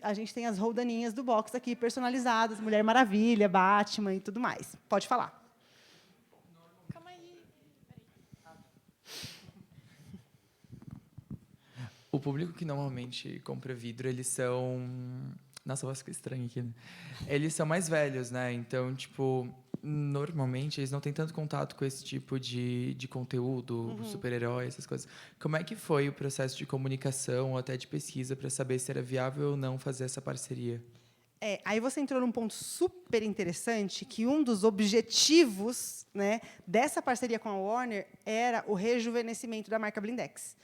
a gente tem as roldaninhas do box aqui, personalizadas, Mulher Maravilha, Batman e tudo mais. Pode falar. O público que normalmente compra vidro, eles são... Nossa, eu acho que é estranho aqui, né? Eles são mais velhos, né? Então, tipo, normalmente, eles não têm tanto contato com esse tipo de conteúdo, super-herói, essas coisas. Como é que foi o processo de comunicação ou até de pesquisa para saber se era viável ou não fazer essa parceria? Aí você entrou num ponto super interessante, que um dos objetivos, né, dessa parceria com a Warner era o rejuvenescimento da marca Blindex.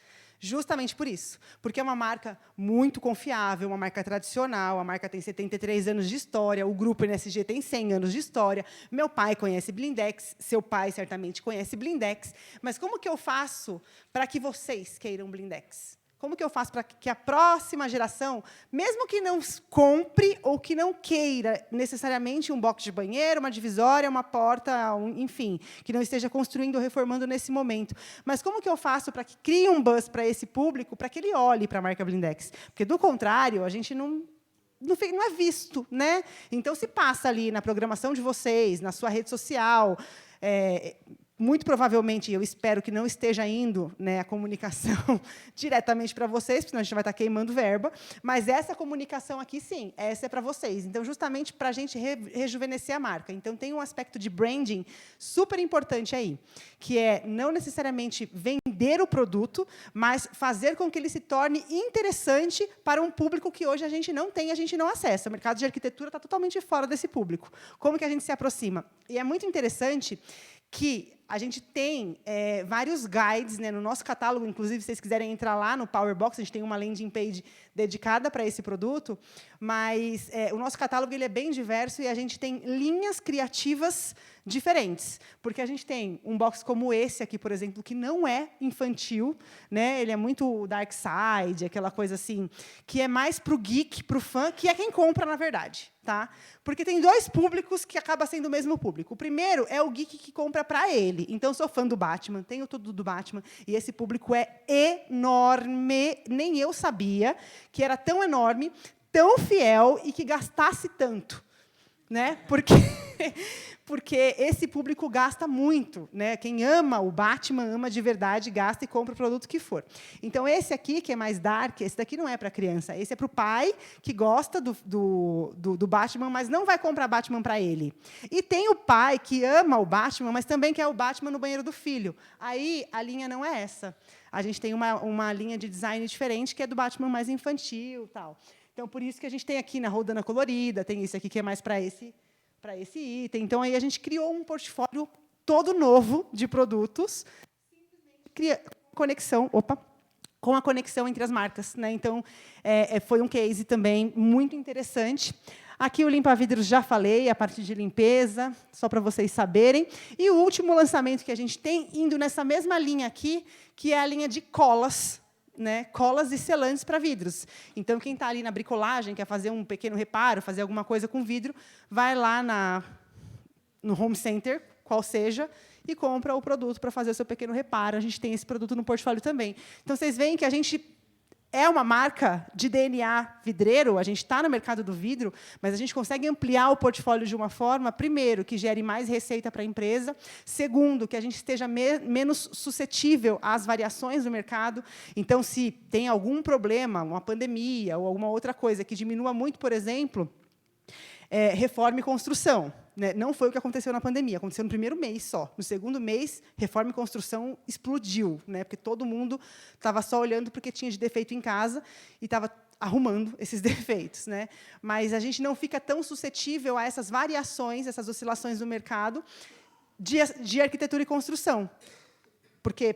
Justamente por isso, porque é uma marca muito confiável, uma marca tradicional, a marca tem 73 anos de história, o grupo NSG tem 100 anos de história, meu pai conhece Blindex, seu pai certamente conhece Blindex, mas como que eu faço para que vocês queiram Blindex? Como que eu faço para que a próxima geração, mesmo que não compre ou que não queira necessariamente um box de banheiro, uma divisória, uma porta, enfim, que não esteja construindo ou reformando nesse momento, mas como que eu faço para que crie um buzz para esse público, para que ele olhe para a marca Blindex? Porque, do contrário, a gente não é visto, né? Então, se passa ali na programação de vocês, na sua rede social, muito provavelmente, eu espero que não esteja indo, né, a comunicação diretamente para vocês, porque senão a gente vai estar queimando verba, mas essa comunicação aqui, sim, essa é para vocês. Então, justamente para a gente rejuvenescer a marca. Então, tem um aspecto de branding super importante aí, que é não necessariamente vender o produto, mas fazer com que ele se torne interessante para um público que hoje a gente não tem, a gente não acessa. O mercado de arquitetura está totalmente fora desse público. Como que a gente se aproxima? E é muito interessante que a gente tem vários guides, né, no nosso catálogo, inclusive, se vocês quiserem entrar lá no Powerbox, a gente tem uma landing page dedicada para esse produto, mas o nosso catálogo ele é bem diverso e a gente tem linhas criativas diferentes, porque a gente tem um box como esse aqui, por exemplo, que não é infantil, né, ele é muito dark side, aquela coisa assim, que é mais para o geek, para o fã, que é quem compra, na verdade. Tá? Porque tem dois públicos que acabam sendo o mesmo público. O primeiro é o geek que compra para ele. Então, sou fã do Batman, tenho tudo do Batman, e esse público é enorme. Nem eu sabia que era tão enorme, tão fiel e que gastasse tanto. Né? Porque esse público gasta muito, né? Quem ama o Batman, ama de verdade, gasta e compra o produto que for. Então, esse aqui, que é mais dark, esse daqui não é para criança, esse é para o pai que gosta do Batman, mas não vai comprar Batman para ele. E tem o pai que ama o Batman, mas também quer o Batman no banheiro do filho. Aí, a linha não é essa. A gente tem uma linha de design diferente, que é do Batman mais infantil, tal. Então, por isso que a gente tem aqui na Rodana Colorida, tem esse aqui que é mais para esse item. Então, aí a gente criou um portfólio todo novo de produtos, com a conexão entre as marcas. Né? Então, foi um case também muito interessante. Aqui o limpa-vidros já falei, a parte de limpeza, só para vocês saberem. E o último lançamento que a gente tem, indo nessa mesma linha aqui, que é a linha de colas, né, colas e selantes para vidros. Então, quem está ali na bricolagem, quer fazer um pequeno reparo, fazer alguma coisa com vidro, vai lá no home center, qual seja, e compra o produto para fazer o seu pequeno reparo. A gente tem esse produto no portfólio também. Então, vocês veem que a gente é uma marca de DNA vidreiro, a gente está no mercado do vidro, mas a gente consegue ampliar o portfólio de uma forma, primeiro, que gere mais receita para a empresa, segundo, que a gente esteja menos suscetível às variações do mercado. Então, se tem algum problema, uma pandemia ou alguma outra coisa que diminua muito, por exemplo, reforma e construção. Né? Não foi o que aconteceu na pandemia, aconteceu no primeiro mês só. No segundo mês, reforma e construção explodiu, né? Porque todo mundo estava só olhando porque tinha de defeito em casa e estava arrumando esses defeitos. Né? Mas a gente não fica tão suscetível a essas variações, essas oscilações do mercado de arquitetura e construção. Porque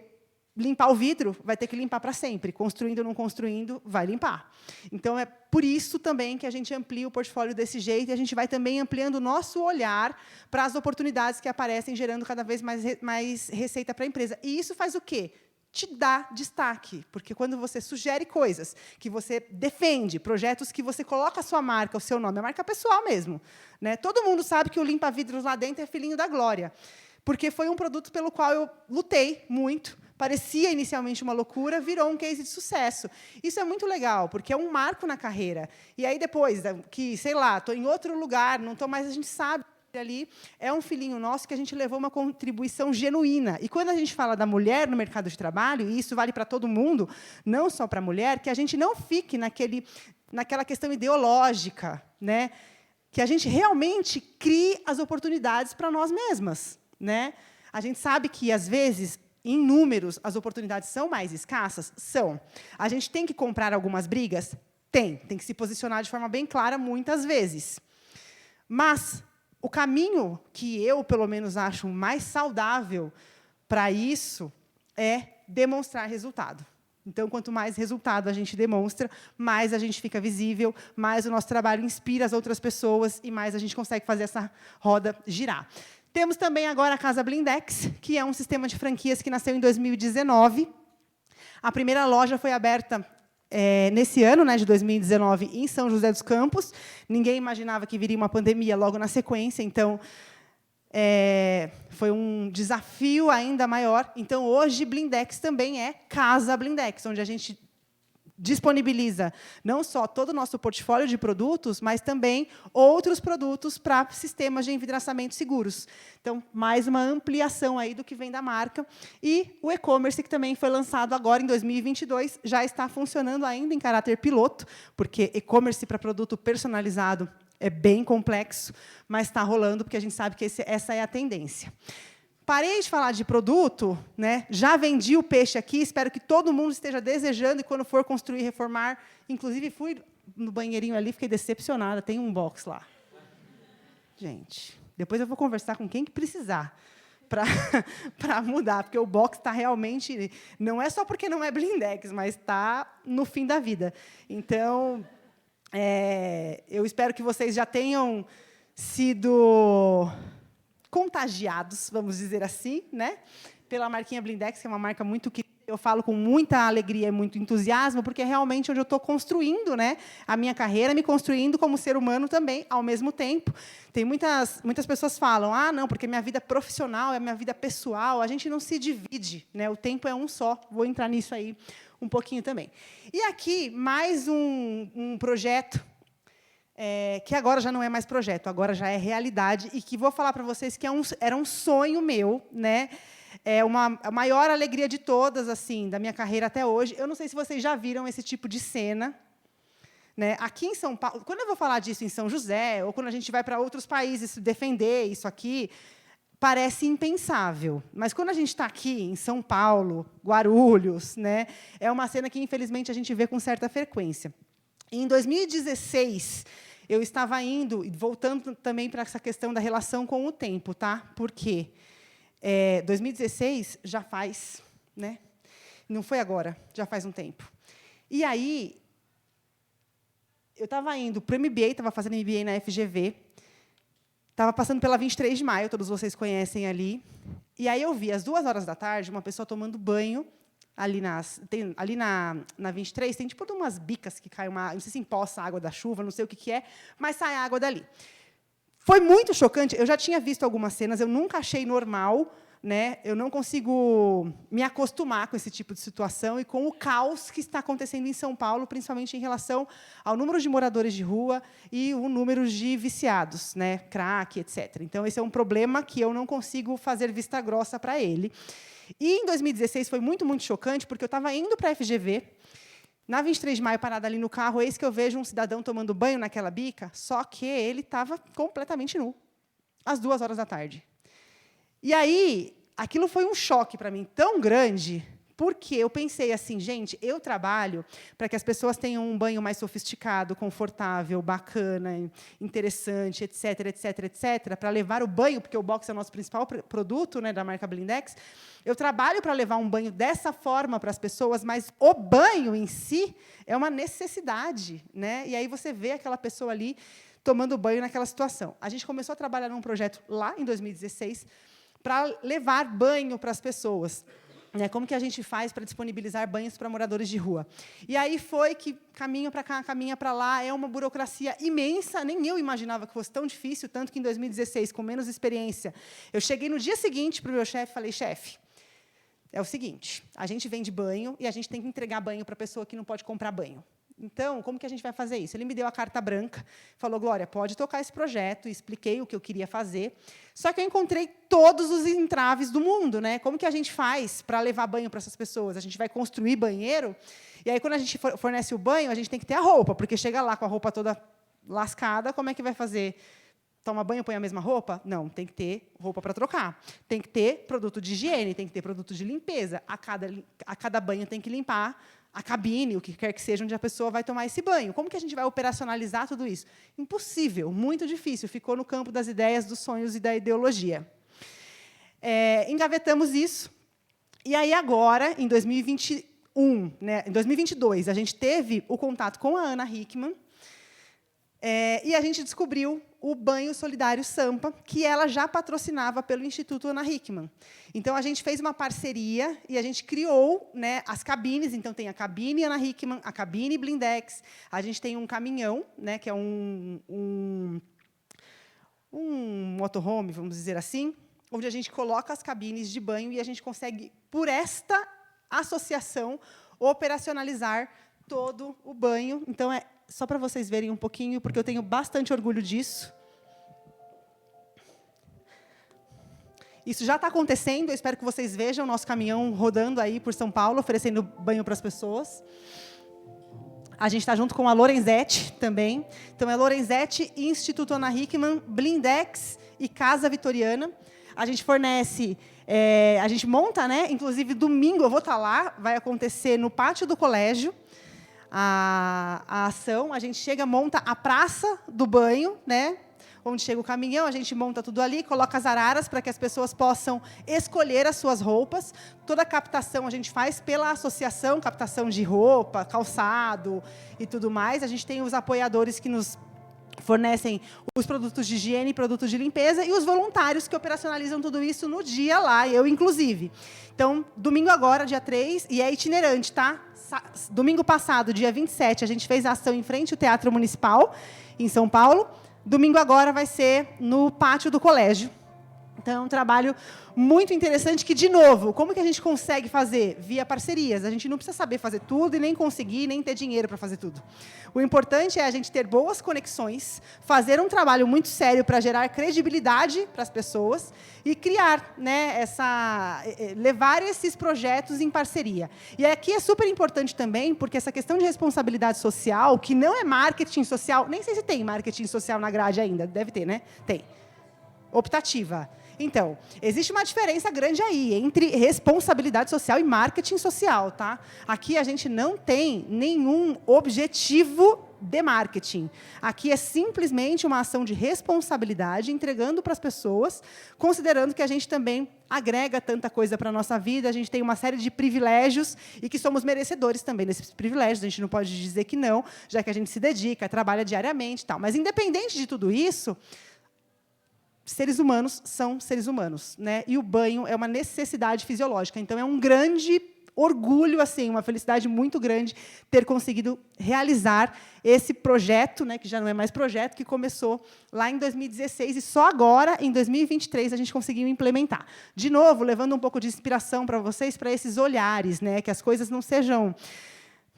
limpar o vidro vai ter que limpar para sempre. Construindo ou não construindo, vai limpar. Então, é por isso também que a gente amplia o portfólio desse jeito e a gente vai também ampliando o nosso olhar para as oportunidades que aparecem, gerando cada vez mais receita para a empresa. E isso faz o quê? Te dá destaque. Porque quando você sugere coisas, que você defende, projetos que você coloca a sua marca, o seu nome, a marca pessoal mesmo. Né? Todo mundo sabe que o limpa-vidros lá dentro é filhinho da Glória. Porque foi um produto pelo qual eu lutei muito, parecia inicialmente uma loucura, virou um case de sucesso. Isso é muito legal, porque é um marco na carreira. E aí, depois, que, sei lá, estou em outro lugar, não estou mais, a gente sabe que ali é um filhinho nosso que a gente levou uma contribuição genuína. E quando a gente fala da mulher no mercado de trabalho, e isso vale para todo mundo, não só para a mulher, que a gente não fique naquela questão ideológica, né? Que a gente realmente crie as oportunidades para nós mesmas. Né? A gente sabe que, às vezes, em números, as oportunidades são mais escassas? São. A gente tem que comprar algumas brigas? Tem que se posicionar de forma bem clara, muitas vezes. Mas o caminho que eu, pelo menos, acho mais saudável para isso é demonstrar resultado. Então, quanto mais resultado a gente demonstra, mais a gente fica visível, mais o nosso trabalho inspira as outras pessoas e mais a gente consegue fazer essa roda girar. Temos também agora a Casa Blindex, que é um sistema de franquias que nasceu em 2019. A primeira loja foi aberta nesse ano, né, de 2019, em São José dos Campos. Ninguém imaginava que viria uma pandemia logo na sequência, então foi um desafio ainda maior. Então, hoje, Blindex também é Casa Blindex, onde a gente disponibiliza não só todo o nosso portfólio de produtos, mas também outros produtos para sistemas de envidraçamento seguros. Então, mais uma ampliação aí do que vem da marca. E o e-commerce, que também foi lançado agora em 2022, já está funcionando ainda em caráter piloto, porque e-commerce para produto personalizado é bem complexo, mas está rolando, porque a gente sabe que essa é a tendência. Parei de falar de produto, né? Já vendi o peixe aqui, espero que todo mundo esteja desejando, e quando for construir, reformar. Inclusive, fui no banheirinho ali, fiquei decepcionada, tem um box lá. Gente, depois eu vou conversar com quem que precisar para mudar, porque o box está realmente... Não é só porque não é Blindex, mas está no fim da vida. Então, eu espero que vocês já tenham sido contagiados, vamos dizer assim, né, pela marquinha Blindex, que é uma marca muito querida. Eu falo com muita alegria e muito entusiasmo, porque é realmente onde eu estou construindo, né, a minha carreira, me construindo como ser humano também, ao mesmo tempo. Tem muitas pessoas falam, não, porque minha vida profissional é minha vida pessoal. A gente não se divide, né, o tempo é um só. Vou entrar nisso aí um pouquinho também. E aqui, mais um projeto, que agora já não é mais projeto, agora já é realidade, e que vou falar para vocês que era um sonho meu, né? A maior alegria de todas, assim, da minha carreira até hoje. Eu não sei se vocês já viram esse tipo de cena, né? Aqui em São Paulo, quando eu vou falar disso em São José, ou quando a gente vai para outros países defender isso aqui, parece impensável. Mas, quando a gente está aqui em São Paulo, Guarulhos, né, é uma cena que, infelizmente, a gente vê com certa frequência. Em 2016, eu estava indo, e voltando também para essa questão da relação com o tempo, tá? Por quê? 2016 já faz, né? Não foi agora, já faz um tempo. E aí, eu estava indo para o MBA, estava fazendo MBA na FGV, estava passando pela 23 de maio, todos vocês conhecem ali, e aí eu vi, às 2h uma pessoa tomando banho, ali na 23, tem tipo umas bicas que cai não sei se empoça a água da chuva, não sei o que é, mas sai água dali. Foi muito chocante. Eu já tinha visto algumas cenas, eu nunca achei normal, né? Eu não consigo me acostumar com esse tipo de situação e com o caos que está acontecendo em São Paulo, principalmente em relação ao número de moradores de rua e o número de viciados, né? Crack, etc. Então, esse é um problema que eu não consigo fazer vista grossa para ele. E, em 2016, foi muito, muito chocante, porque eu estava indo para a FGV, na 23 de maio, parada ali no carro, eis que eu vejo um cidadão tomando banho naquela bica, só que ele estava completamente nu, às 2h. E aí, aquilo foi um choque para mim tão grande, porque eu pensei assim, gente, eu trabalho para que as pessoas tenham um banho mais sofisticado, confortável, bacana, interessante, etc., etc., etc., para levar o banho, porque o box é o nosso principal produto, né, da marca Blindex. Eu trabalho para levar um banho dessa forma para as pessoas, mas o banho em si é uma necessidade, né? E aí você vê aquela pessoa ali tomando banho naquela situação. A gente começou a trabalhar num projeto lá em 2016 para levar banho para as pessoas. Como que a gente faz para disponibilizar banhos para moradores de rua? E aí foi que caminho para cá, caminha para lá, é uma burocracia imensa, nem eu imaginava que fosse tão difícil, tanto que, em 2016, com menos experiência, eu cheguei no dia seguinte para o meu chefe e falei, chefe, é o seguinte, a gente vende banho e a gente tem que entregar banho para a pessoa que não pode comprar banho. Então, como que a gente vai fazer isso? Ele me deu a carta branca, falou, Glória, pode tocar esse projeto, expliquei o que eu queria fazer, só que eu encontrei todos os entraves do mundo, né? Como que a gente faz para levar banho para essas pessoas? A gente vai construir banheiro, e aí, quando a gente fornece o banho, a gente tem que ter a roupa, porque chega lá com a roupa toda lascada, como é que vai fazer? Toma banho, põe a mesma roupa? Não, tem que ter roupa para trocar. Tem que ter produto de higiene, tem que ter produto de limpeza. A cada banho tem que limpar a cabine, o que quer que seja, onde a pessoa vai tomar esse banho. Como que a gente vai operacionalizar tudo isso? Impossível, muito difícil. Ficou no campo das ideias, dos sonhos e da ideologia. Engavetamos isso. E aí, agora, em 2021, né, em 2022, a gente teve o contato com a Ana Hickman, E a gente descobriu o Banho Solidário Sampa, que ela já patrocinava pelo Instituto Ana Hickman. Então, a gente fez uma parceria e a gente criou, né, as cabines. Então, tem a cabine Ana Hickman, a cabine Blindex, a gente tem um caminhão, né, que é um motorhome, vamos dizer assim, onde a gente coloca as cabines de banho e a gente consegue, por esta associação, operacionalizar todo o banho. Então, é só para vocês verem um pouquinho, porque eu tenho bastante orgulho disso. Isso já está acontecendo, eu espero que vocês vejam o nosso caminhão rodando aí por São Paulo, oferecendo banho para as pessoas. A gente está junto com a Lorenzetti também. Então, é Lorenzetti, Instituto Ana Hickman, Blindex e Casa Vitoriana. A gente fornece, a gente monta, né? Inclusive, domingo eu vou estar lá, vai acontecer no pátio do colégio, a ação. A gente chega, monta a praça do banho, né, onde chega o caminhão, a gente monta tudo ali, coloca as araras para que as pessoas possam escolher as suas roupas. Toda a captação a gente faz pela associação, captação de roupa, calçado e tudo mais. A gente tem os apoiadores que nos fornecem os produtos de higiene, produtos de limpeza, e os voluntários que operacionalizam tudo isso no dia lá, eu inclusive. Então, domingo agora, dia 3, e é itinerante, tá? Domingo passado, dia 27, a gente fez a ação em frente ao Teatro Municipal, em São Paulo. Domingo agora vai ser no pátio do colégio. Então, é um trabalho muito interessante que, de novo, como que a gente consegue fazer? Via parcerias. A gente não precisa saber fazer tudo e nem conseguir, nem ter dinheiro para fazer tudo. O importante é a gente ter boas conexões, fazer um trabalho muito sério para gerar credibilidade para as pessoas e criar, né, levar esses projetos em parceria. E aqui é super importante também, porque essa questão de responsabilidade social, que não é marketing social, nem sei se tem marketing social na grade ainda, deve ter, né? Tem. Optativa. Então, existe uma diferença grande aí entre responsabilidade social e marketing social, tá? Aqui a gente não tem nenhum objetivo de marketing. Aqui é simplesmente uma ação de responsabilidade, entregando para as pessoas, considerando que a gente também agrega tanta coisa para a nossa vida, a gente tem uma série de privilégios e que somos merecedores também desses privilégios, a gente não pode dizer que não, já que a gente se dedica, trabalha diariamente e tal. Mas, independente de tudo isso, seres humanos são seres humanos, né? E o banho é uma necessidade fisiológica. Então, é um grande orgulho, assim, uma felicidade muito grande ter conseguido realizar esse projeto, né, que já não é mais projeto, que começou lá em 2016 e só agora, em 2023, a gente conseguiu implementar. De novo, levando um pouco de inspiração para vocês, para esses olhares, né, que as coisas não sejam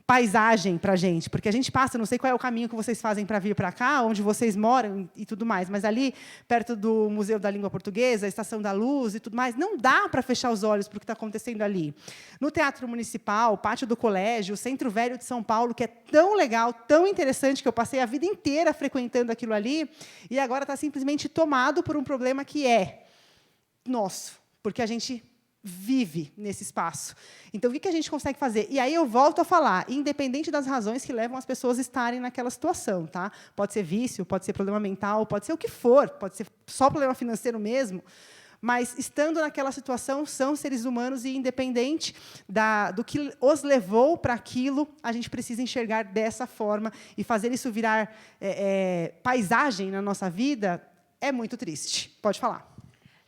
paisagem para a gente, porque a gente passa, não sei qual é o caminho que vocês fazem para vir para cá, onde vocês moram e tudo mais, mas ali, perto do Museu da Língua Portuguesa, a Estação da Luz e tudo mais, não dá para fechar os olhos para o que está acontecendo ali. No Teatro Municipal, o Pátio do Colégio, o Centro Velho de São Paulo, que é tão legal, tão interessante, que eu passei a vida inteira frequentando aquilo ali, e agora está simplesmente tomado por um problema que é nosso, porque a gente vive nesse espaço. Então, o que a gente consegue fazer? E aí eu volto a falar, independente das razões que levam as pessoas a estarem naquela situação, tá? Pode ser vício, pode ser problema mental, pode ser o que for, pode ser só problema financeiro mesmo, mas, estando naquela situação, são seres humanos e, independente do que os levou para aquilo, a gente precisa enxergar dessa forma e fazer isso virar paisagem na nossa vida é muito triste. Pode falar.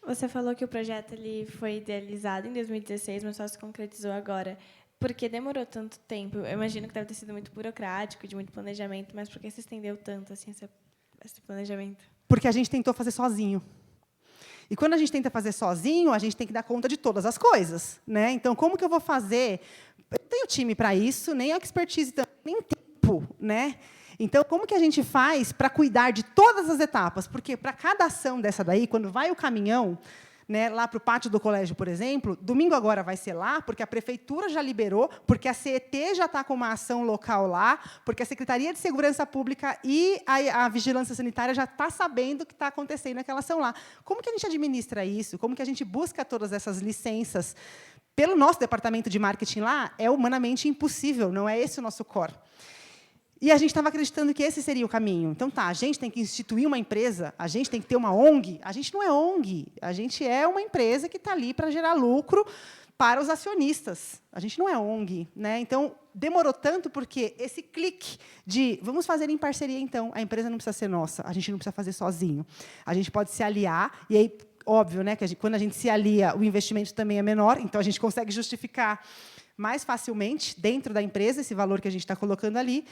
Você falou que o projeto ele foi idealizado em 2016, mas só se concretizou agora. Por que demorou tanto tempo? Eu imagino que deve ter sido muito burocrático, de muito planejamento, mas por que se estendeu tanto assim, esse planejamento? Porque a gente tentou fazer sozinho. E, quando a gente tenta fazer sozinho, a gente tem que dar conta de todas as coisas, né? Então, como que eu vou fazer? Eu não tenho time para isso, nem expertise, nem tempo, né? Então, como que a gente faz para cuidar de todas as etapas? Porque, para cada ação dessa daí, quando vai o caminhão, né, lá para o pátio do colégio, por exemplo, domingo agora vai ser lá, porque a prefeitura já liberou, porque a CET já está com uma ação local lá, porque a Secretaria de Segurança Pública e a Vigilância Sanitária já está sabendo o que está acontecendo naquela ação lá. Como que a gente administra isso? Como que a gente busca todas essas licenças? Pelo nosso departamento de marketing lá, é humanamente impossível, não é esse o nosso core. E a gente estava acreditando que esse seria o caminho. Então, a gente tem que instituir uma empresa, a gente tem que ter uma ONG. A gente não é ONG, a gente é uma empresa que está ali para gerar lucro, para os acionistas. A gente não é ONG, né? Então, demorou tanto porque esse clique de vamos fazer em parceria, então, a empresa não precisa ser nossa, a gente não precisa fazer sozinho. A gente pode se aliar, e aí, óbvio, né, que quando a gente se alia, o investimento também é menor, então a gente consegue justificar mais facilmente dentro da empresa esse valor que a gente está colocando ali.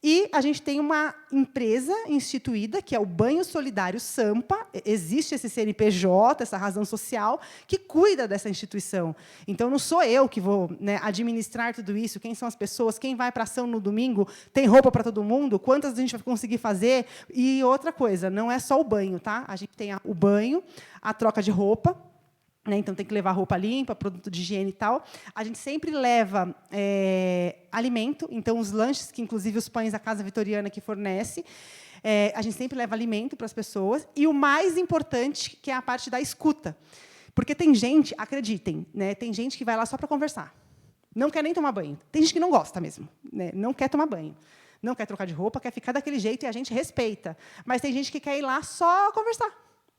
E a gente tem uma empresa instituída, que é o Banho Solidário Sampa. Existe esse CNPJ, essa razão social, que cuida dessa instituição. Então, não sou eu que vou, né, administrar tudo isso. Quem são as pessoas? Quem vai para a ação no domingo? Tem roupa para todo mundo? Quantas a gente vai conseguir fazer? E outra coisa, não é só o banho. Tá? A gente tem o banho, a troca de roupa, né, então, tem que levar roupa limpa, produto de higiene e tal. A gente sempre leva alimento, então, os lanches, que, inclusive, os pães da Casa Vitoriana que fornece, a gente sempre leva alimento para as pessoas. E o mais importante, que é a parte da escuta. Porque tem gente, acreditem, né, tem gente que vai lá só para conversar. Não quer nem tomar banho. Tem gente que não gosta mesmo, né, não quer tomar banho. Não quer trocar de roupa, quer ficar daquele jeito, e a gente respeita. Mas tem gente que quer ir lá só conversar.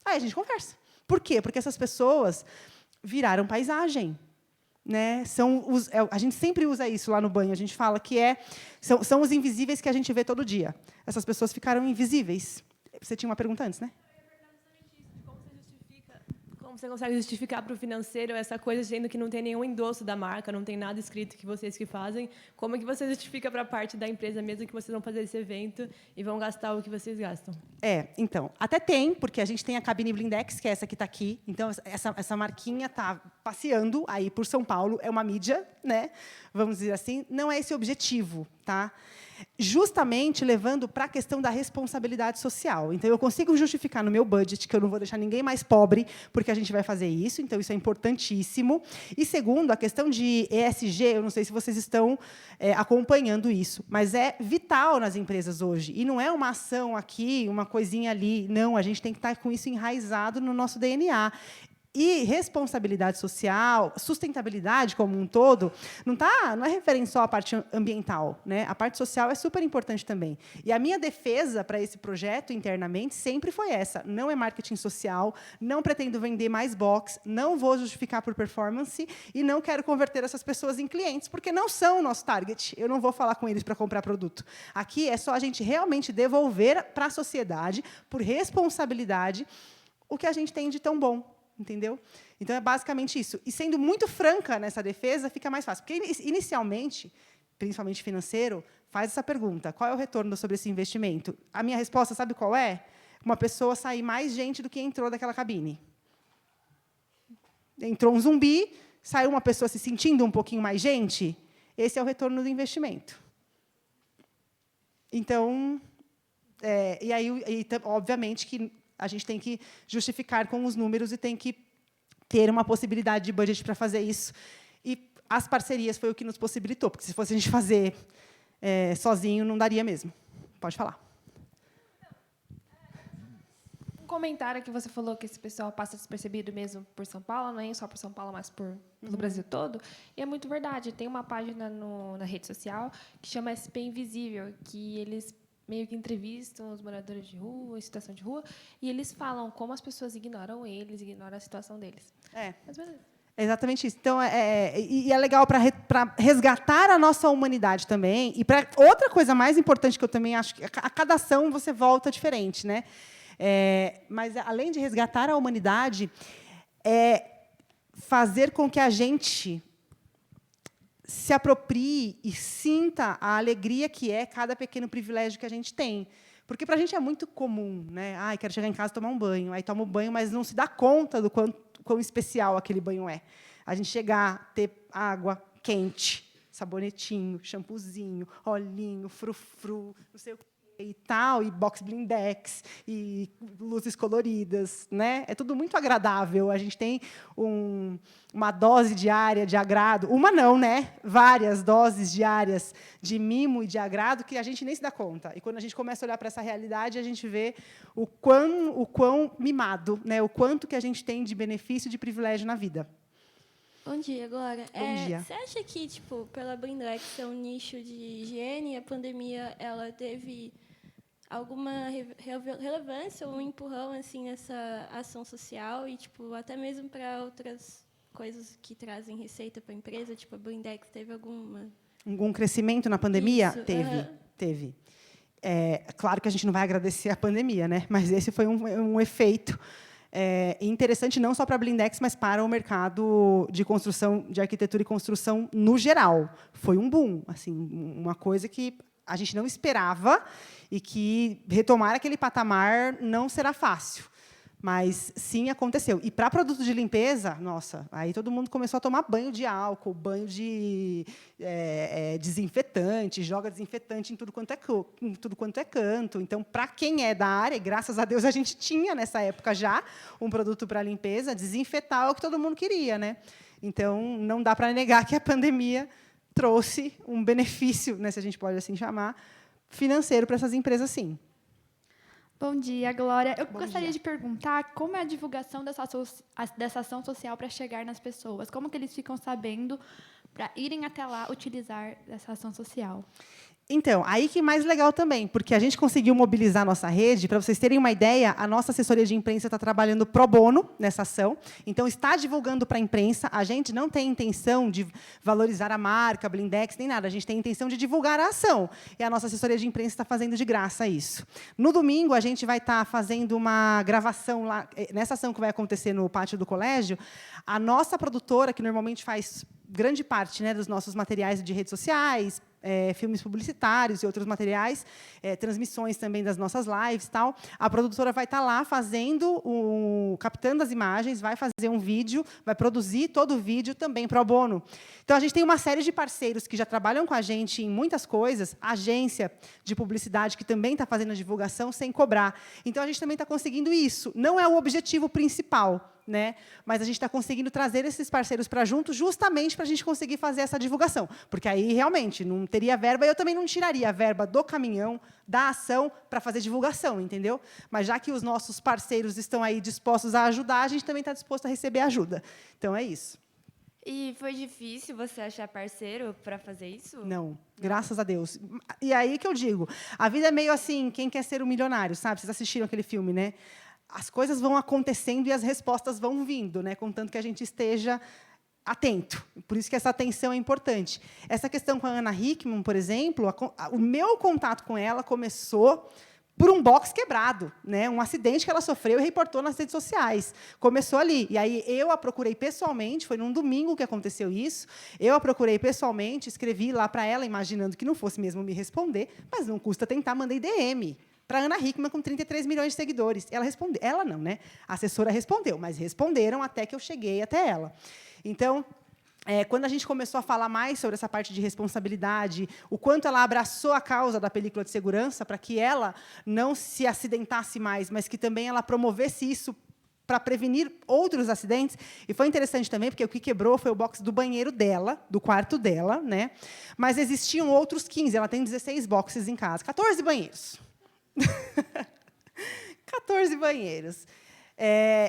Aí a gente conversa. Por quê? Porque essas pessoas viraram paisagem. Né? A gente sempre usa isso lá no banho. A gente fala que são os invisíveis que a gente vê todo dia. Essas pessoas ficaram invisíveis. Você tinha uma pergunta antes, né? Como você consegue justificar para o financeiro essa coisa, sendo que não tem nenhum endosso da marca, não tem nada escrito que vocês que fazem? Como é que você justifica para a parte da empresa mesmo que vocês vão fazer esse evento e vão gastar o que vocês gastam? Então, até tem, porque a gente tem a cabine Blindex, que é essa que está aqui. Então, essa marquinha está passeando aí por São Paulo, é uma mídia, né? Vamos dizer assim. Não é esse o objetivo, tá? Justamente levando para a questão da responsabilidade social. Então, eu consigo justificar no meu budget que eu não vou deixar ninguém mais pobre, porque a gente vai fazer isso, então isso é importantíssimo. E, segundo, a questão de ESG, eu não sei se vocês estão acompanhando isso, mas é vital nas empresas hoje. E não é uma ação aqui, uma coisinha ali. Não, a gente tem que estar com isso enraizado no nosso DNA. E responsabilidade social, sustentabilidade como um todo, não é referente só à parte ambiental, né? A parte social é super importante também. E a minha defesa para esse projeto internamente sempre foi essa: não é marketing social, não pretendo vender mais box, não vou justificar por performance e não quero converter essas pessoas em clientes, porque não são o nosso target. Eu não vou falar com eles para comprar produto. Aqui é só a gente realmente devolver para a sociedade, por responsabilidade, o que a gente tem de tão bom. Entendeu? Então, é basicamente isso. E, sendo muito franca nessa defesa, fica mais fácil. Porque, inicialmente, principalmente financeiro, faz essa pergunta: qual é o retorno sobre esse investimento? A minha resposta, sabe qual é? Uma pessoa sair mais gente do que entrou daquela cabine. Entrou um zumbi, saiu uma pessoa se sentindo um pouquinho mais gente, esse é o retorno do investimento. Então, e aí, obviamente, que a gente tem que justificar com os números e tem que ter uma possibilidade de budget para fazer isso. E as parcerias foi o que nos possibilitou, porque se fosse a gente fazer sozinho, não daria mesmo. Pode falar. Um comentário que você falou que esse pessoal passa despercebido mesmo por São Paulo, não é só por São Paulo, mas pelo Brasil todo. E é muito verdade. Tem uma página na rede social que chama SP Invisível, que eles meio que entrevistam os moradores de rua, em situação de rua, e eles falam como as pessoas ignoram eles, ignoram a situação deles. Mas beleza. É exatamente isso. Então, e é legal para resgatar a nossa humanidade também. E para outra coisa mais importante que eu também acho que a cada ação você volta diferente, né? Mas, além de resgatar a humanidade, fazer com que a gente se aproprie e sinta a alegria que é cada pequeno privilégio que a gente tem. Porque, para a gente, é muito comum, né? Quero chegar em casa e tomar um banho. Aí toma um banho, mas não se dá conta do quão especial aquele banho é. A gente chegar, ter água quente, sabonetinho, shampoozinho, olhinho, frufru, não sei o quê e tal, e box blindex, e luzes coloridas, né? É tudo muito agradável. A gente tem uma dose diária de agrado, uma não, né? Várias doses diárias de mimo e de agrado que a gente nem se dá conta. E, quando a gente começa a olhar para essa realidade, a gente vê o quão mimado, né? O quanto que a gente tem de benefício e de privilégio na vida. Bom dia, Glória. Bom dia. Você acha que, pela Blindex ser um nicho de higiene, a pandemia ela teve alguma relevância ou um empurrão assim nessa ação social e até mesmo para outras coisas que trazem receita para a empresa? Tipo, a Blindex teve alguma? Algum crescimento na pandemia? Isso, Teve. Claro que a gente não vai agradecer a pandemia, né? Mas esse foi um efeito interessante não só para a Blindex, mas para o mercado de construção, de arquitetura e construção no geral. Foi um boom, assim, uma coisa que a gente não esperava e que retomar aquele patamar não será fácil. Mas, sim, aconteceu. E, para produto de limpeza, nossa, aí todo mundo começou a tomar banho de álcool, banho de desinfetante, joga desinfetante em tudo quanto é canto. Então, para quem é da área, graças a Deus, a gente tinha, nessa época, já um produto para limpeza, desinfetar é o que todo mundo queria, né? Então, não dá para negar que a pandemia trouxe um benefício, né, se a gente pode assim chamar, financeiro para essas empresas, sim. Bom dia, Glória. Eu Bom gostaria dia. de perguntar como é a divulgação dessa ação social para chegar nas pessoas. Como que eles ficam sabendo para irem até lá utilizar essa ação social? Então, aí que mais legal também, porque a gente conseguiu mobilizar a nossa rede. Para vocês terem uma ideia, a nossa assessoria de imprensa está trabalhando pro bono nessa ação. Então, está divulgando para a imprensa. A gente não tem intenção de valorizar a marca, a Blindex, nem nada. A gente tem intenção de divulgar a ação. E a nossa assessoria de imprensa está fazendo de graça isso. No domingo, a gente vai estar fazendo uma gravação lá, nessa ação que vai acontecer no pátio do colégio. A nossa produtora, que normalmente faz grande parte, né, dos nossos materiais de redes sociais, filmes publicitários e outros materiais, transmissões também das nossas lives, tal. A produtora vai estar lá fazendo, captando as imagens, vai fazer um vídeo, vai produzir todo o vídeo também pro bono. Então, a gente tem uma série de parceiros que já trabalham com a gente em muitas coisas, agência de publicidade que também está fazendo a divulgação sem cobrar. Então, a gente também está conseguindo isso. Não é o objetivo principal, né? Mas a gente está conseguindo trazer esses parceiros para junto, justamente para a gente conseguir fazer essa divulgação. Porque aí, realmente, não teria verba, e eu também não tiraria a verba do caminhão, da ação, para fazer divulgação, entendeu? Mas, já que os nossos parceiros estão aí dispostos a ajudar, a gente também está disposto a receber ajuda. Então, é isso. E foi difícil você achar parceiro para fazer isso? Não, graças a Deus. E aí que eu digo, a vida é meio assim, quem quer ser um milionário, sabe? Vocês assistiram aquele filme, né? As coisas vão acontecendo e as respostas vão vindo, né? Contanto que a gente esteja atento. Por isso que essa atenção é importante. Essa questão com a Ana Hickman, por exemplo, o meu contato com ela começou por um box quebrado, né? Um acidente que ela sofreu e reportou nas redes sociais. Começou ali. E aí eu a procurei pessoalmente, foi num domingo que aconteceu isso. Eu a procurei pessoalmente, escrevi lá para ela, imaginando que não fosse mesmo me responder, mas não custa tentar, mandei DM para Ana Hickman, com 33 milhões de seguidores. Ela respondeu. Ela não, né? A assessora respondeu, mas responderam até que eu cheguei até ela. Então, quando a gente começou a falar mais sobre essa parte de responsabilidade, o quanto ela abraçou a causa da película de segurança para que ela não se acidentasse mais, mas que também ela promovesse isso para prevenir outros acidentes. E foi interessante também, porque o que quebrou foi o box do banheiro dela, do quarto dela, né? Mas existiam outros 15. Ela tem 16 boxes em casa, 14 banheiros. 14 banheiros.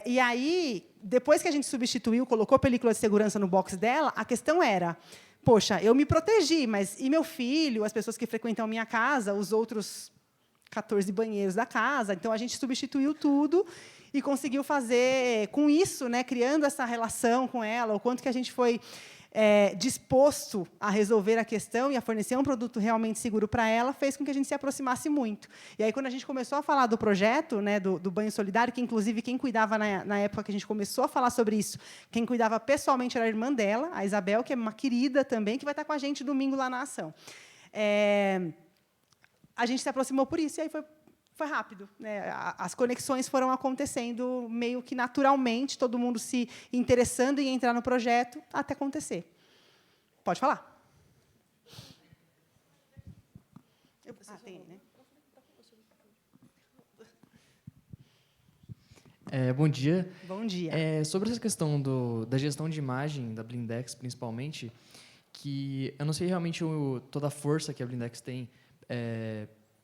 E aí, depois que a gente substituiu, colocou a película de segurança no box dela, a questão era, poxa, eu me protegi, mas e meu filho, as pessoas que frequentam a minha casa, os outros 14 banheiros da casa? Então, a gente substituiu tudo e conseguiu fazer, com isso, né, criando essa relação com ela, o quanto que a gente foi disposto a resolver a questão e a fornecer um produto realmente seguro para ela, fez com que a gente se aproximasse muito. E aí, quando a gente começou a falar do projeto, né, do banho solidário, que, inclusive, quem cuidava na época que a gente começou a falar sobre isso, quem cuidava pessoalmente era a irmã dela, a Isabel, que é uma querida também, que vai estar com a gente domingo lá na ação. A gente se aproximou por isso, e aí foi rápido, né? As conexões foram acontecendo meio que naturalmente, todo mundo se interessando em entrar no projeto até acontecer. Pode falar. Tem, né? Bom dia. Bom dia. Sobre essa questão da gestão de imagem da Blindex, principalmente, que eu não sei realmente toda a força que a Blindex tem,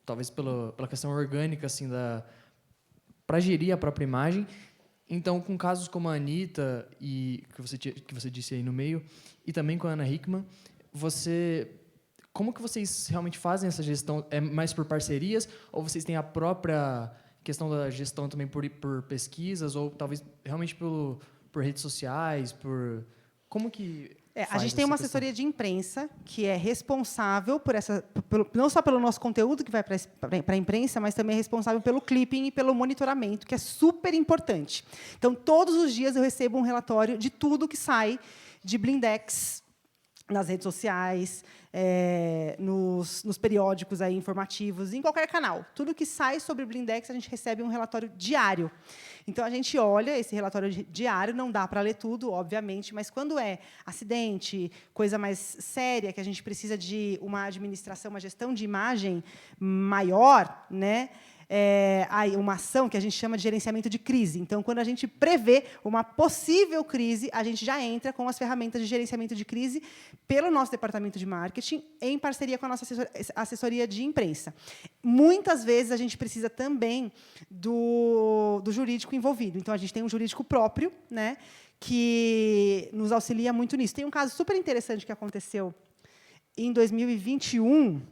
talvez pela questão orgânica, assim, para gerir a própria imagem. Então, com casos como a Anitta, que você disse aí no meio, e também com a Ana Hickman, como que vocês realmente fazem essa gestão? É mais por parcerias, ou vocês têm a própria questão da gestão também por pesquisas, ou talvez realmente por por redes sociais, por... Como que A gente tem uma assessoria de imprensa que é responsável não só pelo nosso conteúdo que vai para a imprensa, mas também é responsável pelo clipping e pelo monitoramento, que é super importante. Então, todos os dias eu recebo um relatório de tudo que sai de Blindex nas redes sociais, nos periódicos aí informativos, em qualquer canal. Tudo que sai sobre o Blindex, a gente recebe um relatório diário. Então, a gente olha esse relatório diário, não dá para ler tudo, obviamente, mas quando é acidente, coisa mais séria, que a gente precisa de uma administração, uma gestão de imagem maior, né? Uma ação que a gente chama de gerenciamento de crise. Então, quando a gente prevê uma possível crise, a gente já entra com as ferramentas de gerenciamento de crise pelo nosso departamento de marketing, em parceria com a nossa assessoria de imprensa. Muitas vezes, a gente precisa também do jurídico envolvido. Então, a gente tem um jurídico próprio, né, que nos auxilia muito nisso. Tem um caso super interessante que aconteceu em 2021,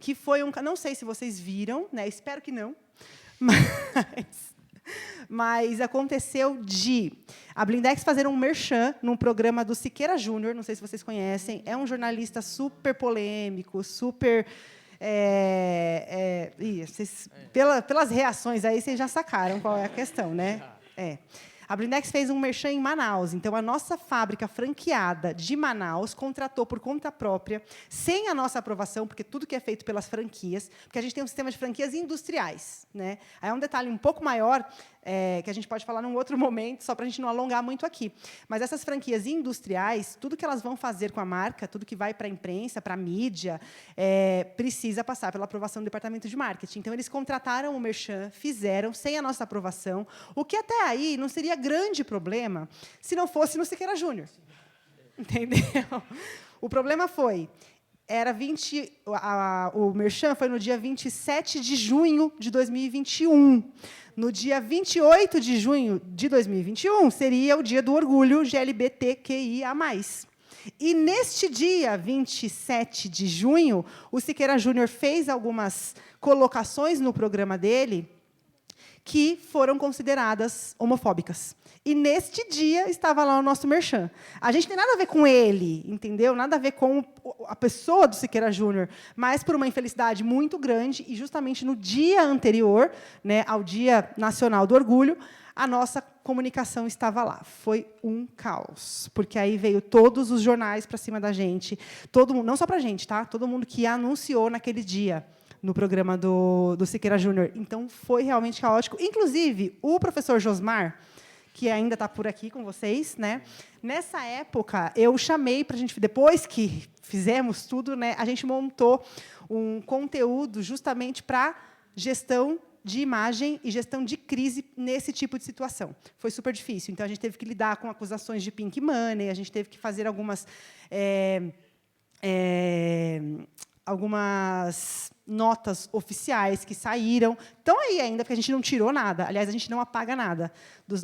que foi não sei se vocês viram, né? Espero que não, mas aconteceu de a Blindex fazer um merchan num programa do Siqueira Júnior, não sei se vocês conhecem, é um jornalista super polêmico, super... pelas reações aí, vocês já sacaram qual é a questão, né? A Blindex fez um merchan em Manaus. Então, a nossa fábrica franqueada de Manaus contratou por conta própria, sem a nossa aprovação, porque tudo que é feito pelas franquias, porque a gente tem um sistema de franquias industriais, né? Aí é um detalhe um pouco maior, que a gente pode falar num outro momento, só para a gente não alongar muito aqui. Mas essas franquias industriais, tudo que elas vão fazer com a marca, tudo que vai para a imprensa, para a mídia, precisa passar pela aprovação do departamento de marketing. Então, eles contrataram o merchan, fizeram, sem a nossa aprovação, o que até aí não seria grande problema se não fosse no Siqueira Júnior. Entendeu? O problema foi... o merchan foi no dia 27 de junho de 2021. No dia 28 de junho de 2021, seria o dia do orgulho GLBTQIA+. E, neste dia, 27 de junho, o Siqueira Júnior fez algumas colocações no programa dele que foram consideradas homofóbicas. E, neste dia, estava lá o nosso merchan. A gente não tem nada a ver com ele, entendeu? Nada a ver com a pessoa do Siqueira Júnior, mas por uma infelicidade muito grande, e justamente no dia anterior, né, ao Dia Nacional do Orgulho, a nossa comunicação estava lá. Foi um caos, porque aí veio todos os jornais para cima da gente, todo mundo, não só para a gente, tá? Todo mundo que anunciou naquele dia no programa do Siqueira Júnior. Então, foi realmente caótico. Inclusive, o professor Josmar, que ainda está por aqui com vocês, né? Nessa época, eu chamei para a gente, depois que fizemos tudo, né, a gente montou um conteúdo justamente para gestão de imagem e gestão de crise nesse tipo de situação. Foi super difícil. Então, a gente teve que lidar com acusações de pink money, a gente teve que fazer algumas notas oficiais que saíram. Estão aí ainda, porque a gente não tirou nada. Aliás, a gente não apaga nada das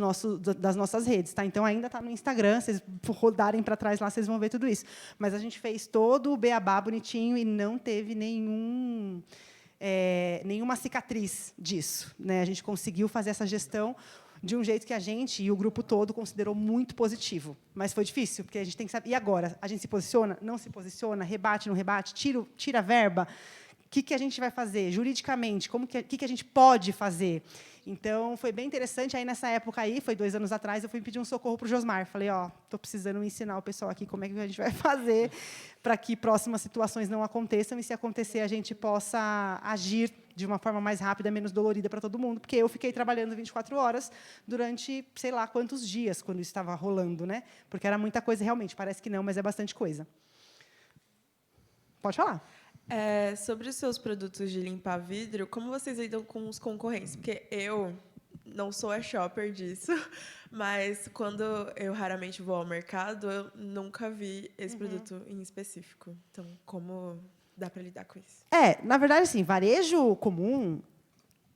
nossas redes. Tá? Então, ainda está no Instagram. Se vocês rodarem para trás lá, vocês vão ver tudo isso. Mas a gente fez todo o beabá bonitinho e não teve nenhuma cicatriz disso, né? A gente conseguiu fazer essa gestão de um jeito que a gente e o grupo todo considerou muito positivo. Mas foi difícil, porque a gente tem que saber. E agora? A gente se posiciona? Não se posiciona? Rebate, não rebate? Tira a verba? O que a gente vai fazer juridicamente? O que a gente pode fazer? Então, foi bem interessante. Aí, nessa época, foi 2 anos atrás, eu fui pedir um socorro para o Josmar. Falei, estou precisando ensinar o pessoal aqui como é que a gente vai fazer para que próximas situações não aconteçam e, se acontecer, a gente possa agir de uma forma mais rápida, menos dolorida para todo mundo, porque eu fiquei trabalhando 24 horas durante, sei lá, quantos dias, quando isso estava rolando, né? Porque era muita coisa, realmente. Parece que não, mas é bastante coisa. Pode falar. Sobre os seus produtos de limpar vidro, como vocês lidam com os concorrentes? Porque eu não sou a shopper disso, mas quando eu raramente vou ao mercado, eu nunca vi esse produto em específico. Então, como dá para lidar com isso? Na verdade, assim, varejo comum